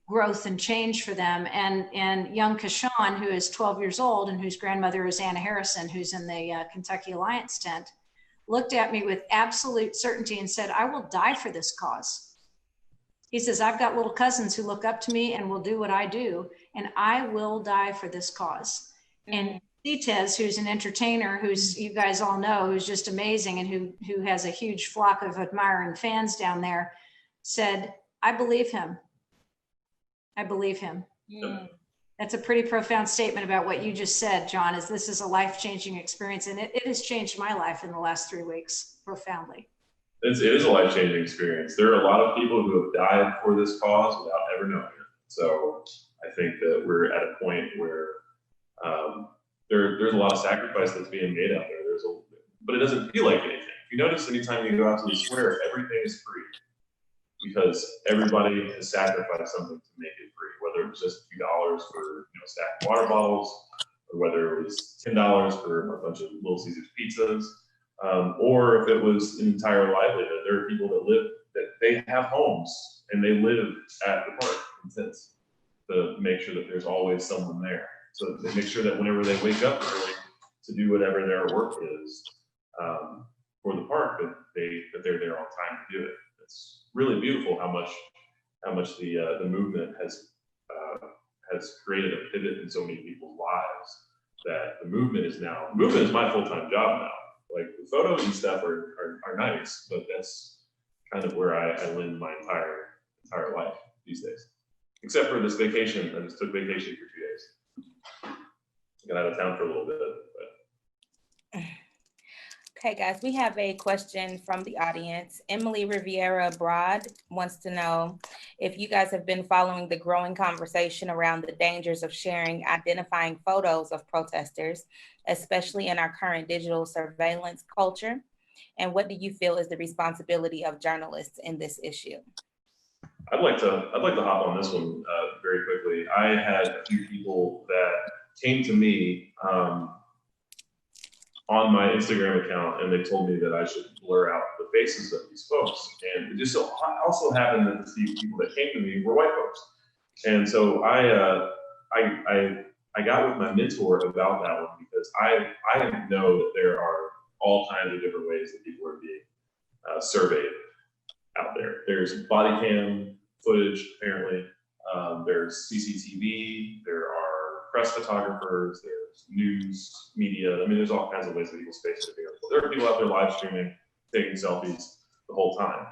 growth and change for them. And young Kashawn, who is 12 years old and whose grandmother is Anna Harrison, who's in the Kentucky Alliance tent, looked at me with absolute certainty and said, "I will die for this cause." He says, "I've got little cousins who look up to me and will do what I do, and I will die for this cause." And Tez, who's an entertainer, who's, you guys all know, who's just amazing, and who has a huge flock of admiring fans down there, said, "I believe him. I believe him." That's a pretty profound statement about what you just said, John, is this is a life-changing experience. And it has changed my life in the last 3 weeks profoundly. It is a life-changing experience. There are a lot of people who have died for this cause without ever knowing it. So I think that we're at a point where there's a lot of sacrifice that's being made out there. But it doesn't feel like anything. If you notice, anytime you go out to the square, everything is free. because everybody has sacrificed something to make it free, whether it was just a few dollars for a stack of water bottles, or whether it was $10 for a bunch of Little Caesars pizzas, or if it was an entire livelihood. There are people that they have homes and they live at the park in tents to make sure that there's always someone there. So they make sure that whenever they wake up early to do whatever their work is for the park, that they're there on time to do it. It's really beautiful how much the movement has created a pivot in so many people's lives, that the movement is my full-time job now. Like, the photos and stuff are nice, but that's kind of where I live my entire life these days. Except for this vacation. I just took vacation for 2 days. Got out of town for a little bit, but. Okay, guys, we have a question from the audience. Emily Riviera Broad wants to know if you guys have been following the growing conversation around the dangers of sharing identifying photos of protesters, especially in our current digital surveillance culture. And what do you feel is the responsibility of journalists in this issue? I'd like to hop on this one very quickly. I had a few people that came to me on my Instagram account, and they told me that I should blur out the faces of these folks. And it just also happened that the people that came to me were white folks. And so I got with my mentor about that one, because I know that there are all kinds of different ways that people are being surveyed out there. There's body cam footage, apparently. There's CCTV. There are press photographers. There's news media. I mean, there's all kinds of ways that people's faces are being recorded. There are people out there live streaming, taking selfies the whole time.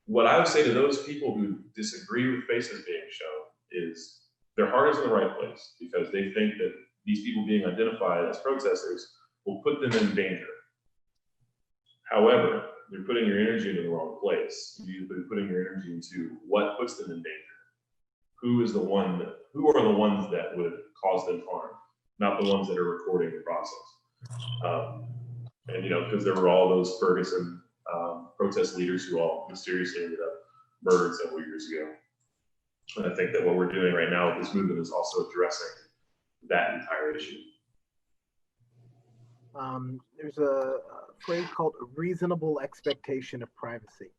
What I would say to those people who disagree with faces being shown is their heart is in the right place, because they think that these people being identified as protesters will put them in danger. However, you're putting your energy into the wrong place. You're putting your energy into what puts them in danger. Who are the ones that would cause them harm, not the ones that are recording the process. And because there were all those Ferguson protest leaders who all mysteriously ended up murdered several years ago. And I think that what we're doing right now with this movement is also addressing that entire issue. There's a phrase called a reasonable expectation of privacy.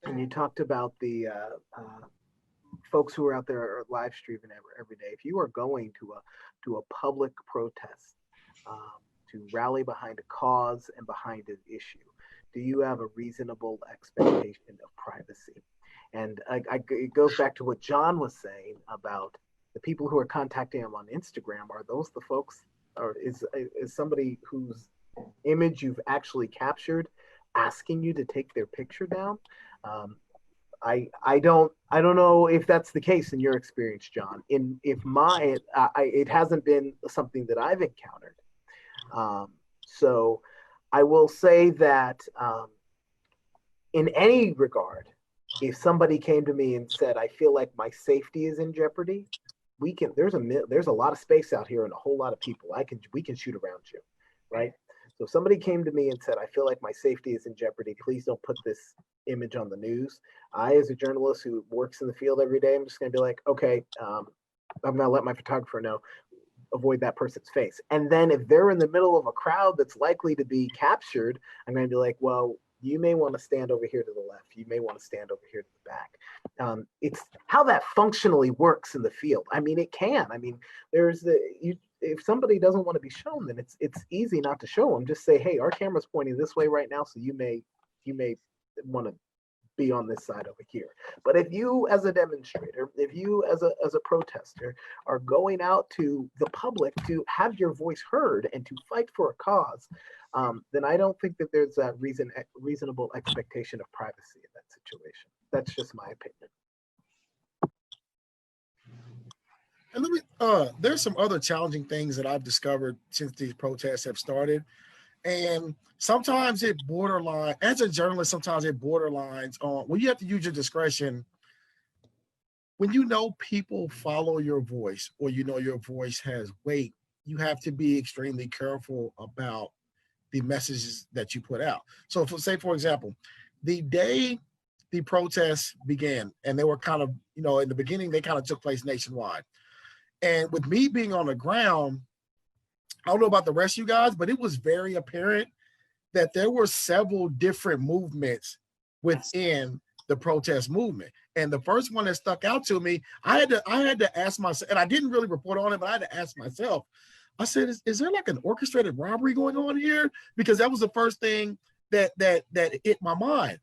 And you talked about the folks who are out there are live streaming every day. If you are going to a public protest to rally behind a cause and behind an issue, do you have a reasonable expectation of privacy? And it goes back to what Jon was saying about the people who are contacting him on Instagram. Are those the folks, or is somebody whose image you've actually captured asking you to take their picture down? I don't know if that's the case in your experience, Jon. It hasn't been something that I've encountered. So I will say that in any regard, if somebody came to me and said, I feel like my safety is in jeopardy, there's a lot of space out here and a whole lot of people. We can shoot around you, right? So if somebody came to me and said, I feel like my safety is in jeopardy, please don't put this image on the news. I, as a journalist who works in the field every day, I'm just going to be like, okay, I'm going to let my photographer know, avoid that person's face. And then if they're in the middle of a crowd that's likely to be captured, I'm going to be like, well, you may want to stand over here to the left. You may want to stand over here to the back. It's how that functionally works in the field. I mean, it can. I mean, if somebody doesn't want to be shown, then it's easy not to show them. Just say, hey, our camera's pointing this way right now, so you may want to be on this side over here. But if you, as a demonstrator, if you as a protester are going out to the public to have your voice heard and to fight for a cause, then I don't think that there's a reasonable expectation of privacy in that situation. That's just my opinion. And there's some other challenging things that I've discovered since these protests have started. And sometimes it borderline, as a journalist, sometimes it borderlines on, well, you have to use your discretion. When you know people follow your voice, or you know your voice has weight, you have to be extremely careful about the messages that you put out. So say, for example, the day the protests began, and they were kind of, you know, in the beginning, they kind of took place nationwide. And with me being on the ground, I don't know about the rest of you guys, but it was very apparent that there were several different movements within the protest movement. And the first one that stuck out to me, I had to ask myself, and I didn't really report on it, but I had to ask myself, I said, is there like an orchestrated robbery going on here? Because that was the first thing that hit my mind.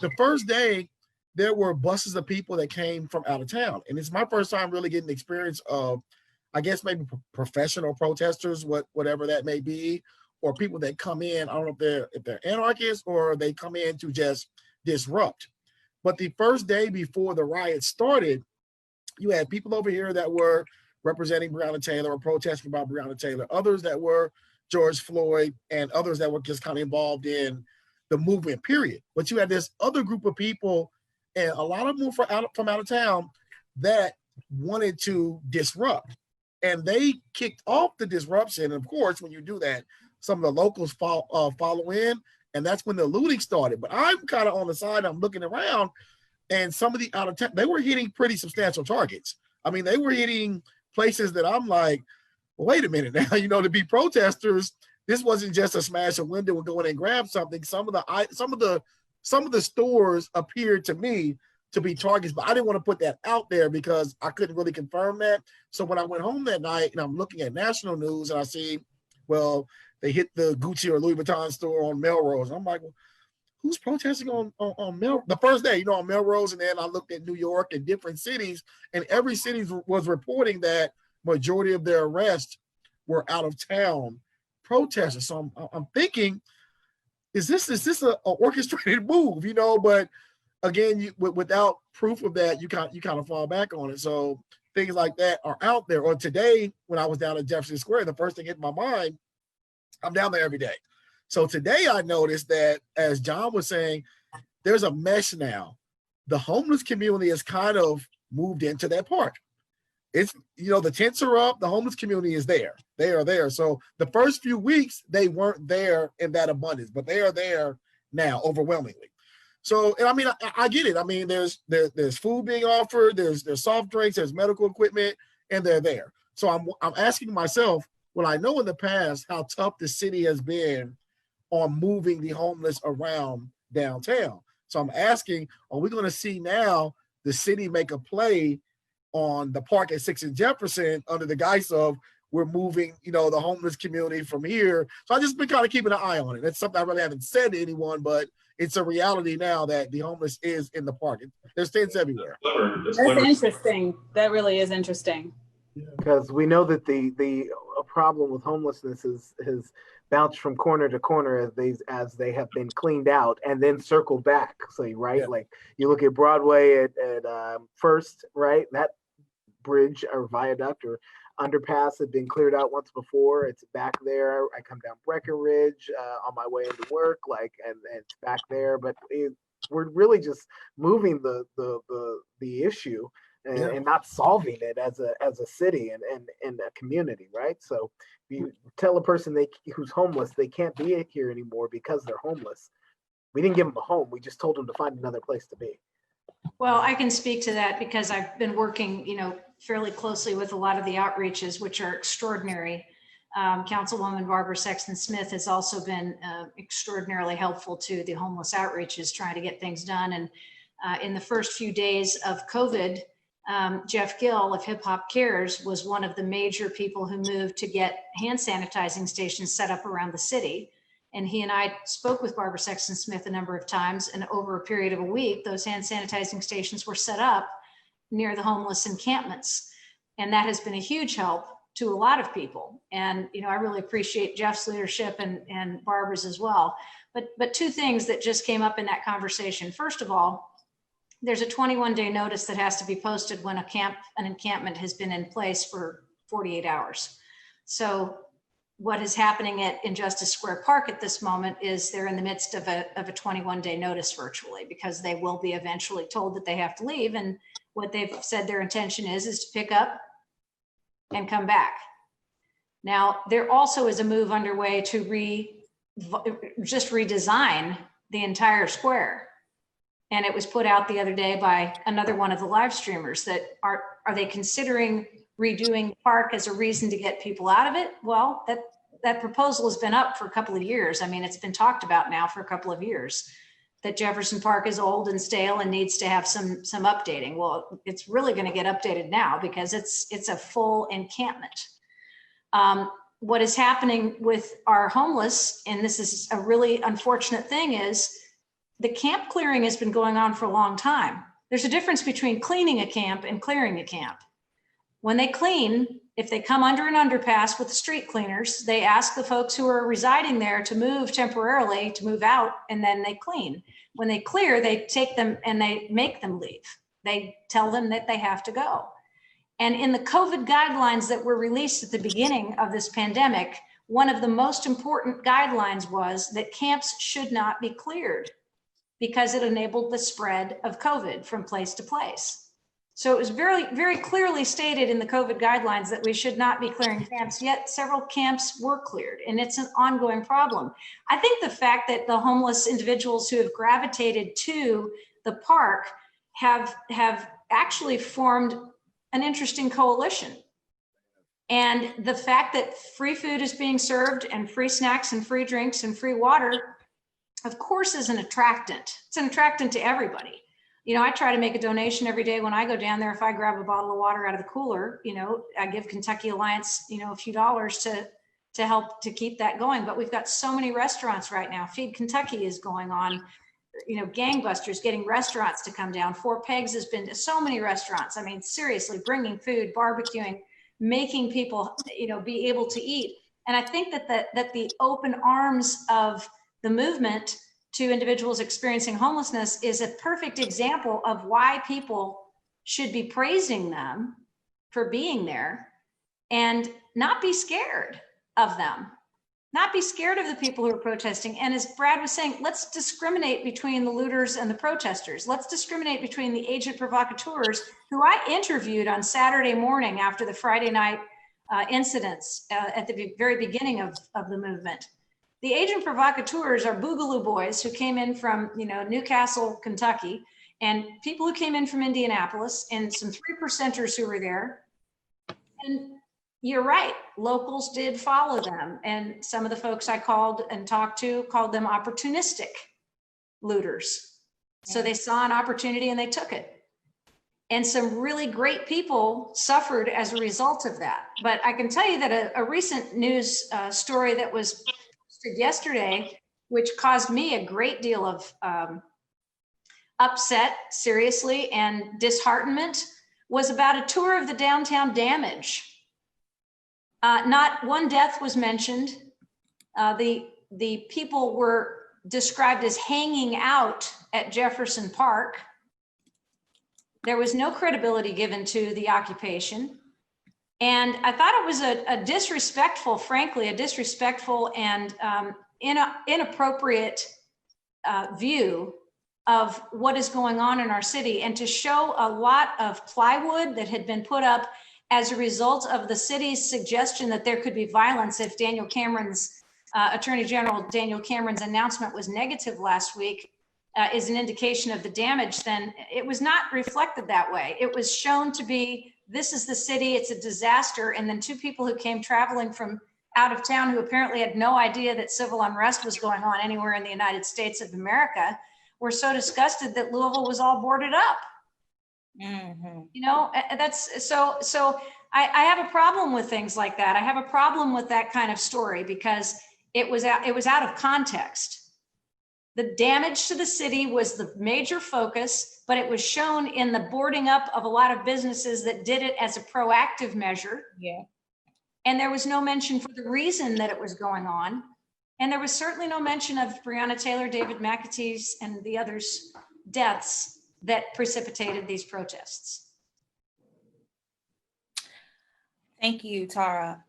The first day, there were buses of people that came from out of town. And it's my first time really getting the experience of, I guess, maybe professional protesters, whatever that may be, or people that come in, I don't know if they're anarchists or they come in to just disrupt. But the first day before the riot started, you had people over here that were representing Breonna Taylor or protesting about Breonna Taylor, others that were George Floyd, and others that were just kind of involved in the movement, period. But you had this other group of people, and a lot of them were from out of town, that wanted to disrupt. And they kicked off the disruption. And of course, when you do that, some of the locals follow in, and that's when the looting started. But I'm kind of on the side, I'm looking around, and some of the out of town, they were hitting pretty substantial targets. I mean, they were hitting places that I'm like, well, wait a minute now, you know, to be protesters, this wasn't just a smash a window and go in and grab something. Some of the stores appeared to me to be targets, but I didn't want to put that out there because I couldn't really confirm that. So when I went home that night and I'm looking at national news and I see, well, they hit the Gucci or Louis Vuitton store on Melrose. And I'm like, well, who's protesting on Melrose? The first day, you know, on Melrose, and then I looked at New York and different cities, and every city was reporting that majority of their arrests were out of town protesters. So I'm thinking, is this a orchestrated move, you know? But again, without proof of that, you kind of fall back on it. So things like that are out there. Or today, when I was down at Jefferson Square, the first thing hit my mind, I'm down there every day. So today I noticed that, as John was saying, there's a mesh now. The homeless community has kind of moved into that park. It's, you know, the tents are up, the homeless community is there. They are there. So the first few weeks, they weren't there in that abundance, but they are there now overwhelmingly. So, and I mean, I get it. I mean, there's food being offered, there's soft drinks, there's medical equipment, and they're there. So I'm asking myself, well, I know in the past how tough the city has been on moving the homeless around downtown. So I'm asking, are we going to see now the city make a play on the park at 6th and Jefferson under the guise of we're moving, you know, the homeless community from here? So I just been kind of keeping an eye on it. That's something I really haven't said to anyone, but it's a reality now that the homeless is in the park. There's tents everywhere. That's interesting. That really is interesting. Because we know that the problem with homelessness has bounced from corner to corner as they have been cleaned out and then circled back. So right, yeah. Like you look at Broadway at First, right? That bridge or viaduct or underpass had been cleared out once before. It's back there. I come down Breckenridge on my way into work, like, and it's back there. But we're really just moving the issue. And not solving it as a city and a community, right? So you tell a person who's homeless they can't be here anymore because they're homeless. We didn't give them a home. We just told them to find another place to be. Well, I can speak to that because I've been working, you know, fairly closely with a lot of the outreaches, which are extraordinary. Councilwoman Barbara Sexton-Smith has also been extraordinarily helpful to the homeless outreaches, trying to get things done. And in the first few days of COVID, Jeff Gill of Hip Hop Cares was one of the major people who moved to get hand sanitizing stations set up around the city. And he and I spoke with Barbara Sexton-Smith a number of times, and over a period of a week, those hand sanitizing stations were set up near the homeless encampments. And that has been a huge help to a lot of people. And, you know, I really appreciate Jeff's leadership and Barbara's as well. But two things that just came up in that conversation. First of all, there's a 21-day notice that has to be posted when an encampment has been in place for 48 hours. So what is happening at Injustice Square Park at this moment is they're in the midst of a 21-day notice virtually, because they will be eventually told that they have to leave. And what they've said their intention is to pick up and come back. Now, there also is a move underway to just redesign the entire square. And it was put out the other day by another one of the live streamers that are they considering redoing the park as a reason to get people out of it? Well, that proposal has been up for a couple of years. I mean, it's been talked about now for a couple of years, that Jefferson Park is old and stale and needs to have some updating. Well, it's really going to get updated now because it's a full encampment. What is happening with our homeless, and this is a really unfortunate thing, is the camp clearing has been going on for a long time. There's a difference between cleaning a camp and clearing a camp. When they clean, if they come under an underpass with the street cleaners, they ask the folks who are residing there to move temporarily, to move out, and then they clean. When they clear, they take them and they make them leave. They tell them that they have to go. And in the COVID guidelines that were released at the beginning of this pandemic, one of the most important guidelines was that camps should not be cleared because it enabled the spread of COVID from place to place. So it was very, very clearly stated in the COVID guidelines that we should not be clearing camps, yet several camps were cleared, and it's an ongoing problem. I think the fact that the homeless individuals who have gravitated to the park have actually formed an interesting coalition. And the fact that free food is being served and free snacks and free drinks and free water, of course, is an attractant. It's an attractant to everybody. You know, I try to make a donation every day when I go down there. If I grab a bottle of water out of the cooler, you know, I give Kentucky Alliance, you know, a few dollars to help to keep that going. But we've got so many restaurants right now. Feed Kentucky is going on, you know, gangbusters, getting restaurants to come down. Four Pegs has been to so many restaurants. I mean, seriously, bringing food, barbecuing, making people, you know, be able to eat. And I think that the open arms of the movement to individuals experiencing homelessness is a perfect example of why people should be praising them for being there and not be scared of them, not be scared of the people who are protesting. And as Brad was saying, let's discriminate between the looters and the protesters. Let's discriminate between the agent provocateurs who I interviewed on Saturday morning after the Friday night incidents at the very beginning of the movement. The agent provocateurs are Boogaloo boys who came in from, you know, Newcastle, Kentucky, and people who came in from Indianapolis, and some 3%ers who were there. And you're right, locals did follow them. And some of the folks I called and talked to called them opportunistic looters. So they saw an opportunity and they took it. And some really great people suffered as a result of that. But I can tell you that a recent news story that was yesterday, which caused me a great deal of upset, seriously, and disheartenment, was about a tour of the downtown damage. Not one death was mentioned. The people were described as hanging out at Jefferson Park. There was no credibility given to the occupation. And I thought it was a disrespectful, frankly, a disrespectful and inappropriate view of what is going on in our city, and to show a lot of plywood that had been put up as a result of the city's suggestion that there could be violence if Daniel Cameron's, Attorney General Daniel Cameron's announcement was negative last week, is an indication of the damage. Then it was not reflected that way. It was shown to be, this is the city, it's a disaster. And then two people who came traveling from out of town, who apparently had no idea that civil unrest was going on anywhere in the United States of America, were so disgusted that Louisville was all boarded up. Mm-hmm. You know, that's so I have a problem with things like that. I have a problem with that kind of story because it was out of context. The damage to the city was the major focus, but it was shown in the boarding up of a lot of businesses that did it as a proactive measure. Yeah. And there was no mention for the reason that it was going on. And there was certainly no mention of Breonna Taylor, David McAtee's, and the others' deaths that precipitated these protests. Thank you, Tara.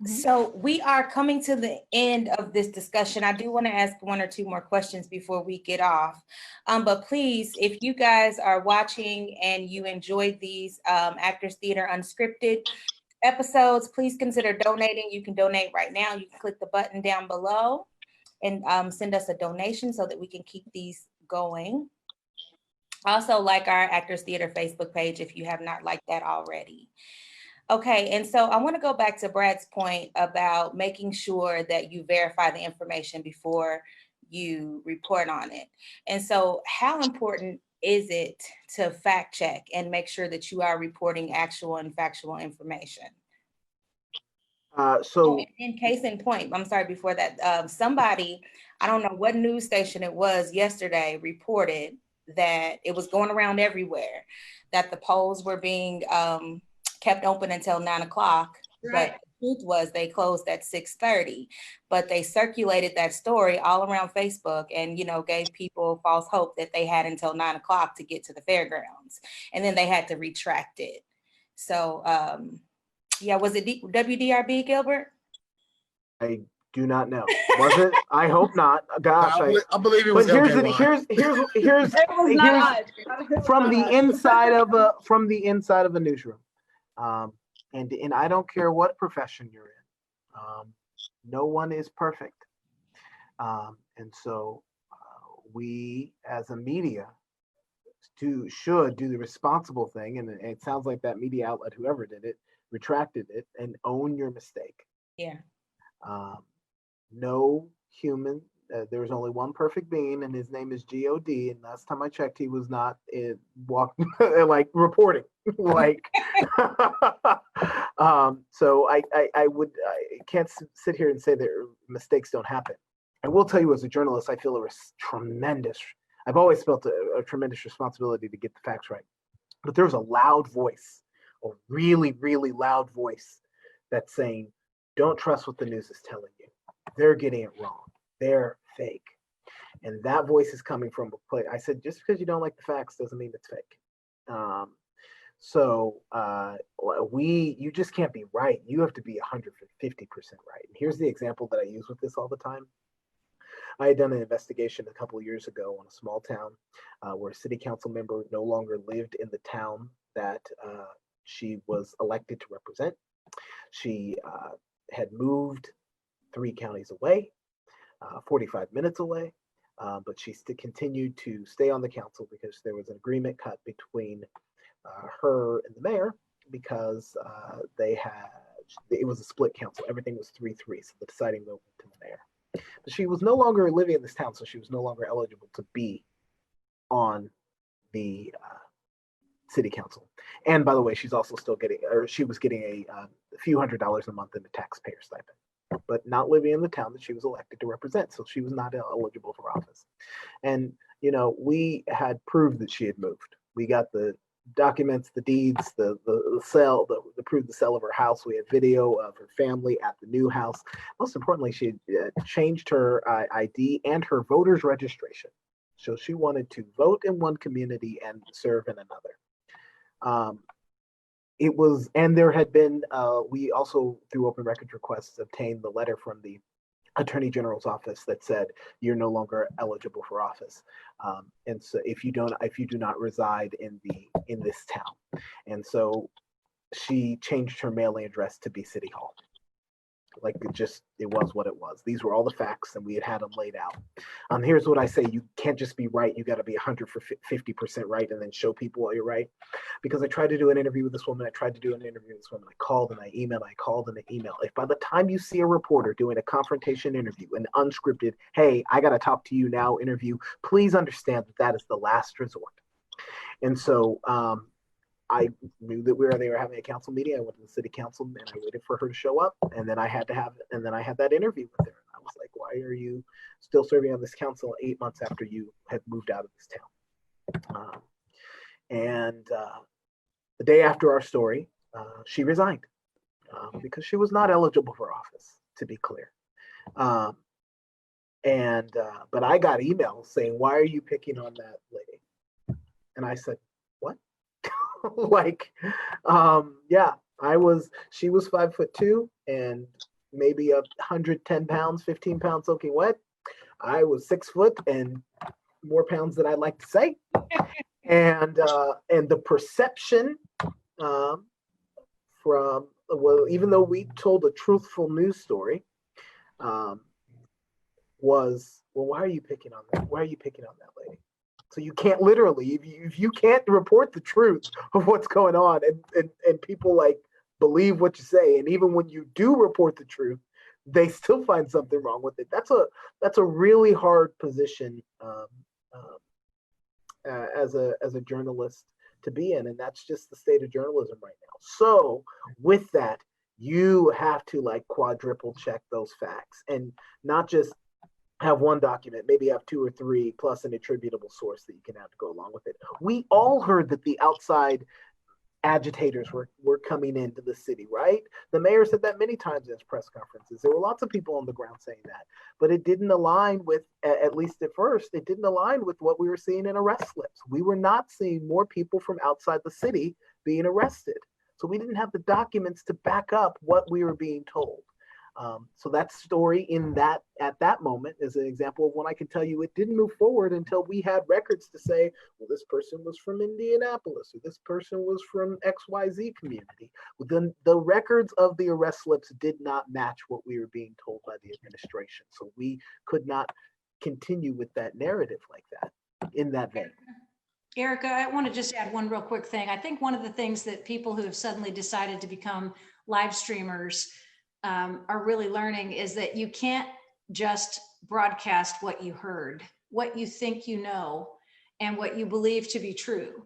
So we are coming to the end of this discussion. I do want to ask one or two more questions before we get off. But please, if you guys are watching and you enjoyed these Actors Theater Unscripted episodes, please consider donating. You can donate right now. You can click the button down below and send us a donation so that we can keep these going. Also, like our Actors Theater Facebook page if you have not liked that already. Okay, and so I want to go back to Brad's point about making sure that you verify the information before you report on it. And so how important is it to fact check and make sure that you are reporting actual and factual information? So In case in point, I'm sorry, before that, somebody, I don't know what news station it was yesterday, reported that it was going around everywhere, that the polls were being kept open until 9 o'clock. Right. But the truth was they closed at 6:30. But they circulated that story all around Facebook and, you know, gave people false hope that they had until 9 o'clock to get to the fairgrounds. And then they had to retract it. So, yeah, was it WDRB, Gilbert? I do not know. Was it? I hope not. Gosh, I believe it but was. here's LKY. here's It was not us. from the inside of a newsroom, and I don't care what profession you're in, no one is perfect, and so we as a media should do the responsible thing, and it sounds like that media outlet, whoever did it, retracted it and own your mistake. Yeah. No human. There was only one perfect being, and his name is God. And last time I checked, he was not like reporting. Like, so I can't sit here and say that mistakes don't happen. I will tell you, as a journalist, I feel tremendous. I've always felt a tremendous responsibility to get the facts right. But there's a loud voice, a really, really loud voice that's saying, don't trust what the news is telling you. They're getting it wrong. They're fake. And that voice is coming from a place. I said, just because you don't like the facts doesn't mean it's fake. You just can't be right. You have to be 150% right. And here's the example that I use with this all the time. I had done an investigation a couple of years ago on a small town where a city council member no longer lived in the town that she was elected to represent. She had moved 3 counties away, 45 minutes away, but she continued to stay on the council because there was an agreement cut between her and the mayor because it was a split council. Everything was 3-3, so the deciding vote went to the mayor. But she was no longer living in this town, so she was no longer eligible to be on the city council. And by the way, she's also still she was getting a few $100s a month in the taxpayer stipend, but not living in the town that she was elected to represent. So she was not eligible for office. And, we had proved that she had moved. We got the documents, the deeds, the proof the sale of her house. We had video of her family at the new house. Most importantly, she had changed her ID and her voter's registration. So she wanted to vote in one community and serve in another. And there had been, we also, through open records requests, obtained the letter from the Attorney General's office that said you're no longer eligible for office, and so if you do not reside in this town, and so she changed her mailing address to be City Hall. Like it was what it was. These were all the facts, and we had them laid out. Here's what I say: you can't just be right. You got to be 150% right, and then show people while you're right. Because I tried to do an interview with this woman. I I called and I emailed. If by the time you see a reporter doing a confrontation interview, an unscripted, hey, I got to talk to you now interview, please understand that is the last resort. And so I knew that they were having a council meeting. I went to the city council and I waited for her to show up. And then I had that interview with her. And I was like, why are you still serving on this council 8 months after you had moved out of this town? The day after our story, she resigned because she was not eligible for office, to be clear. But I got emails saying, why are you picking on that lady? And I said, what? She was 5'2" and maybe 110 pounds, 15 pounds soaking wet. I was 6 foot and more pounds than I'd like to say. And the perception even though we told a truthful news story, was, well, why are you picking on that? Why are you picking on that lady? So you can't literally, if you can't report the truth of what's going on and people like believe what you say, and even when you do report the truth, they still find something wrong with it. That's a really hard position as a journalist to be in, and that's just the state of journalism right now. So with that, you have to like quadruple check those facts and not just have one document, maybe have 2 or 3 plus an attributable source that you can have to go along with it. We all heard that the outside agitators were coming into the city, right? The mayor said that many times in his press conferences. There were lots of people on the ground saying that, but it didn't align with, at least at first, it didn't align with what we were seeing in arrest slips. We were not seeing more people from outside the city being arrested. So we didn't have the documents to back up what we were being told. So that story at that moment is an example of when I can tell you it didn't move forward until we had records to say, well, this person was from Indianapolis, or this person was from XYZ community. Well, the records of the arrest slips did not match what we were being told by the administration. So we could not continue with that narrative like that in that vein. Erica, I want to just add one real quick thing. I think one of the things that people who have suddenly decided to become live streamers are really learning is that you can't just broadcast what you heard, what you think you know, and what you believe to be true.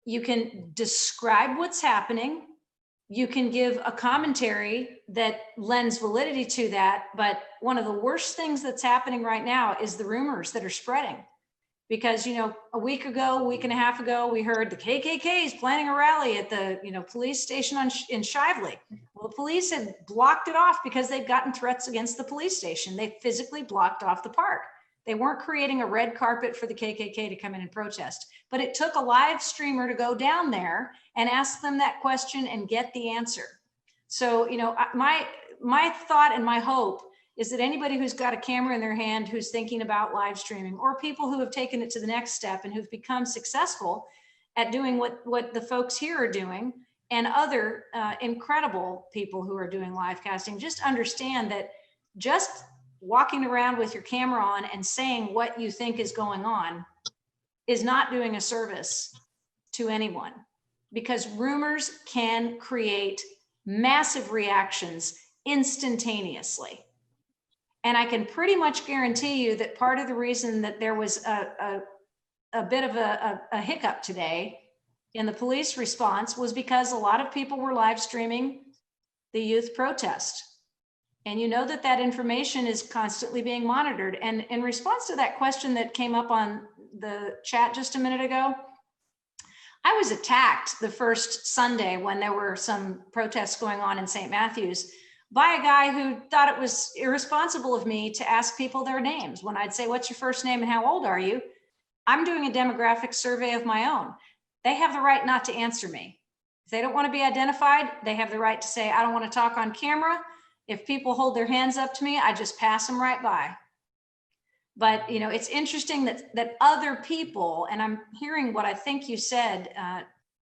You can describe what's happening. You can give a commentary that lends validity to that. But one of the worst things that's happening right now is the rumors that are spreading. Because, a week and a half ago, we heard the KKK is planning a rally at the, police station in Shively. Well, the police had blocked it off because they'd gotten threats against the police station. They physically blocked off the park. They weren't creating a red carpet for the KKK to come in and protest. But it took a live streamer to go down there and ask them that question and get the answer. So, my thought and my hope is that anybody who's got a camera in their hand who's thinking about live streaming, or people who have taken it to the next step and who've become successful at doing what the folks here are doing, and other incredible people who are doing live casting, just understand that just walking around with your camera on and saying what you think is going on is not doing a service to anyone, because rumors can create massive reactions instantaneously. And I can pretty much guarantee you that part of the reason that there was a bit of a hiccup today in the police response was because a lot of people were live streaming the youth protest. And you know that information is constantly being monitored. And in response to that question that came up on the chat just a minute ago, I was attacked the first Sunday when there were some protests going on in St. Matthews by a guy who thought it was irresponsible of me to ask people their names. When I'd say, what's your first name and how old are you? I'm doing a demographic survey of my own. They have the right not to answer me. If they don't want to be identified, they have the right to say, I don't want to talk on camera. If people hold their hands up to me, I just pass them right by. But it's interesting that other people, and I'm hearing what I think you said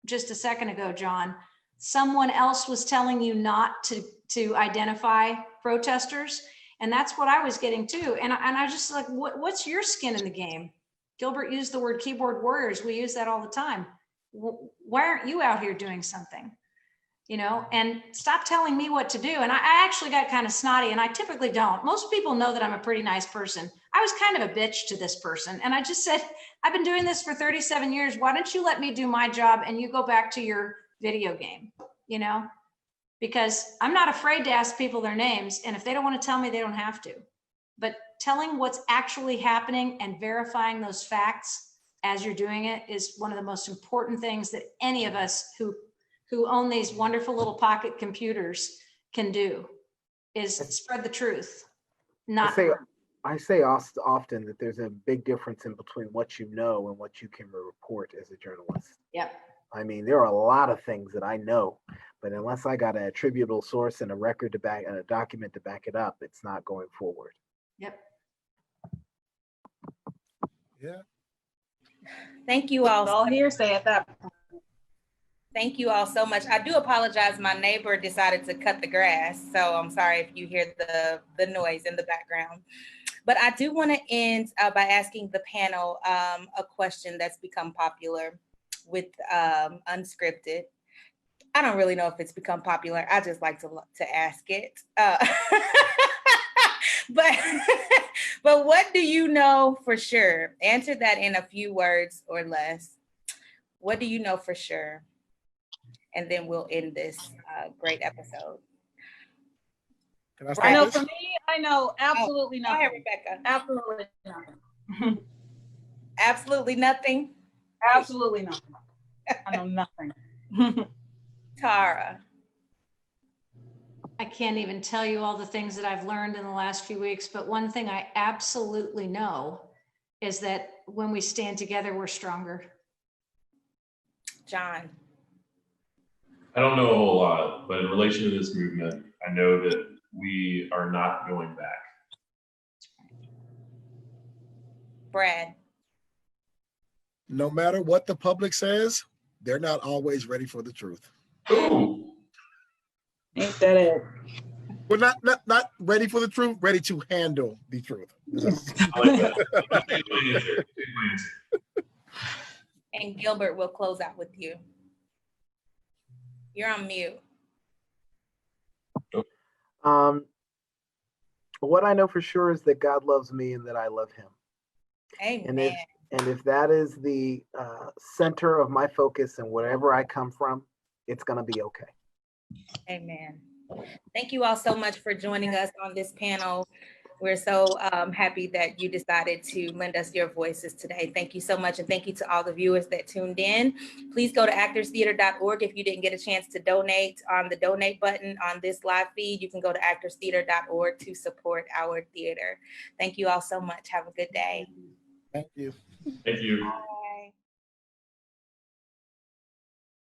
just a second ago, Jon, someone else was telling you not to identify protesters. And that's what I was getting too. And I just like, what's your skin in the game? Gilbert used the word keyboard warriors. We use that all the time. Why aren't you out here doing something? And stop telling me what to do. And I actually got kind of snotty, and I typically don't. Most people know that I'm a pretty nice person. I was kind of a bitch to this person. And I just said, I've been doing this for 37 years. Why don't you let me do my job and you go back to your video game, because I'm not afraid to ask people their names. And if they don't want to tell me, they don't have to. But telling what's actually happening and verifying those facts as you're doing it is one of the most important things that any of us who own these wonderful little pocket computers can do, is spread the truth. I say often that there's a big difference in between what you know and what you can report as a journalist. Yep. I mean, there are a lot of things that I know, but unless I got an attributable source and a record to back and a document to back it up, it's not going forward. Yep. Yeah. Thank you all. All hearsay at that point. Thank you all so much. I do apologize. My neighbor decided to cut the grass, so I'm sorry if you hear the noise in the background. But I do want to end by asking the panel a question that's become popular with Unscripted. I don't really know if it's become popular. I just like to ask it. But what do you know for sure? Answer that in a few words or less. What do you know for sure? And then we'll end this great episode. Can I I start know this? for me, I know absolutely Go ahead, nothing. Rebekah. Absolutely nothing. Absolutely nothing. Absolutely nothing. I know nothing. Tara. I can't even tell you all the things that I've learned in the last few weeks, but one thing I absolutely know is that when we stand together, we're stronger. Jon. I don't know a whole lot, but in relation to this movement, I know that we are not going back. Brad. No matter what the public says, they're not always ready for the truth. Ooh. Ain't that it? We're not ready for the truth, ready to handle the truth. I like that. Good answer. Good answer. And Gilbert will close out with you. You're on mute. What I know for sure is that God loves me and that I love him. Amen. And if that is the center of my focus and wherever I come from, it's going to be okay. Amen. Thank you all so much for joining us on this panel. We're so happy that you decided to lend us your voices today. Thank you so much. And thank you to all the viewers that tuned in. Please go to actorstheater.org. If you didn't get a chance to donate on the donate button on this live feed, you can go to actorstheater.org to support our theater. Thank you all so much. Have a good day. Thank you. Thank you.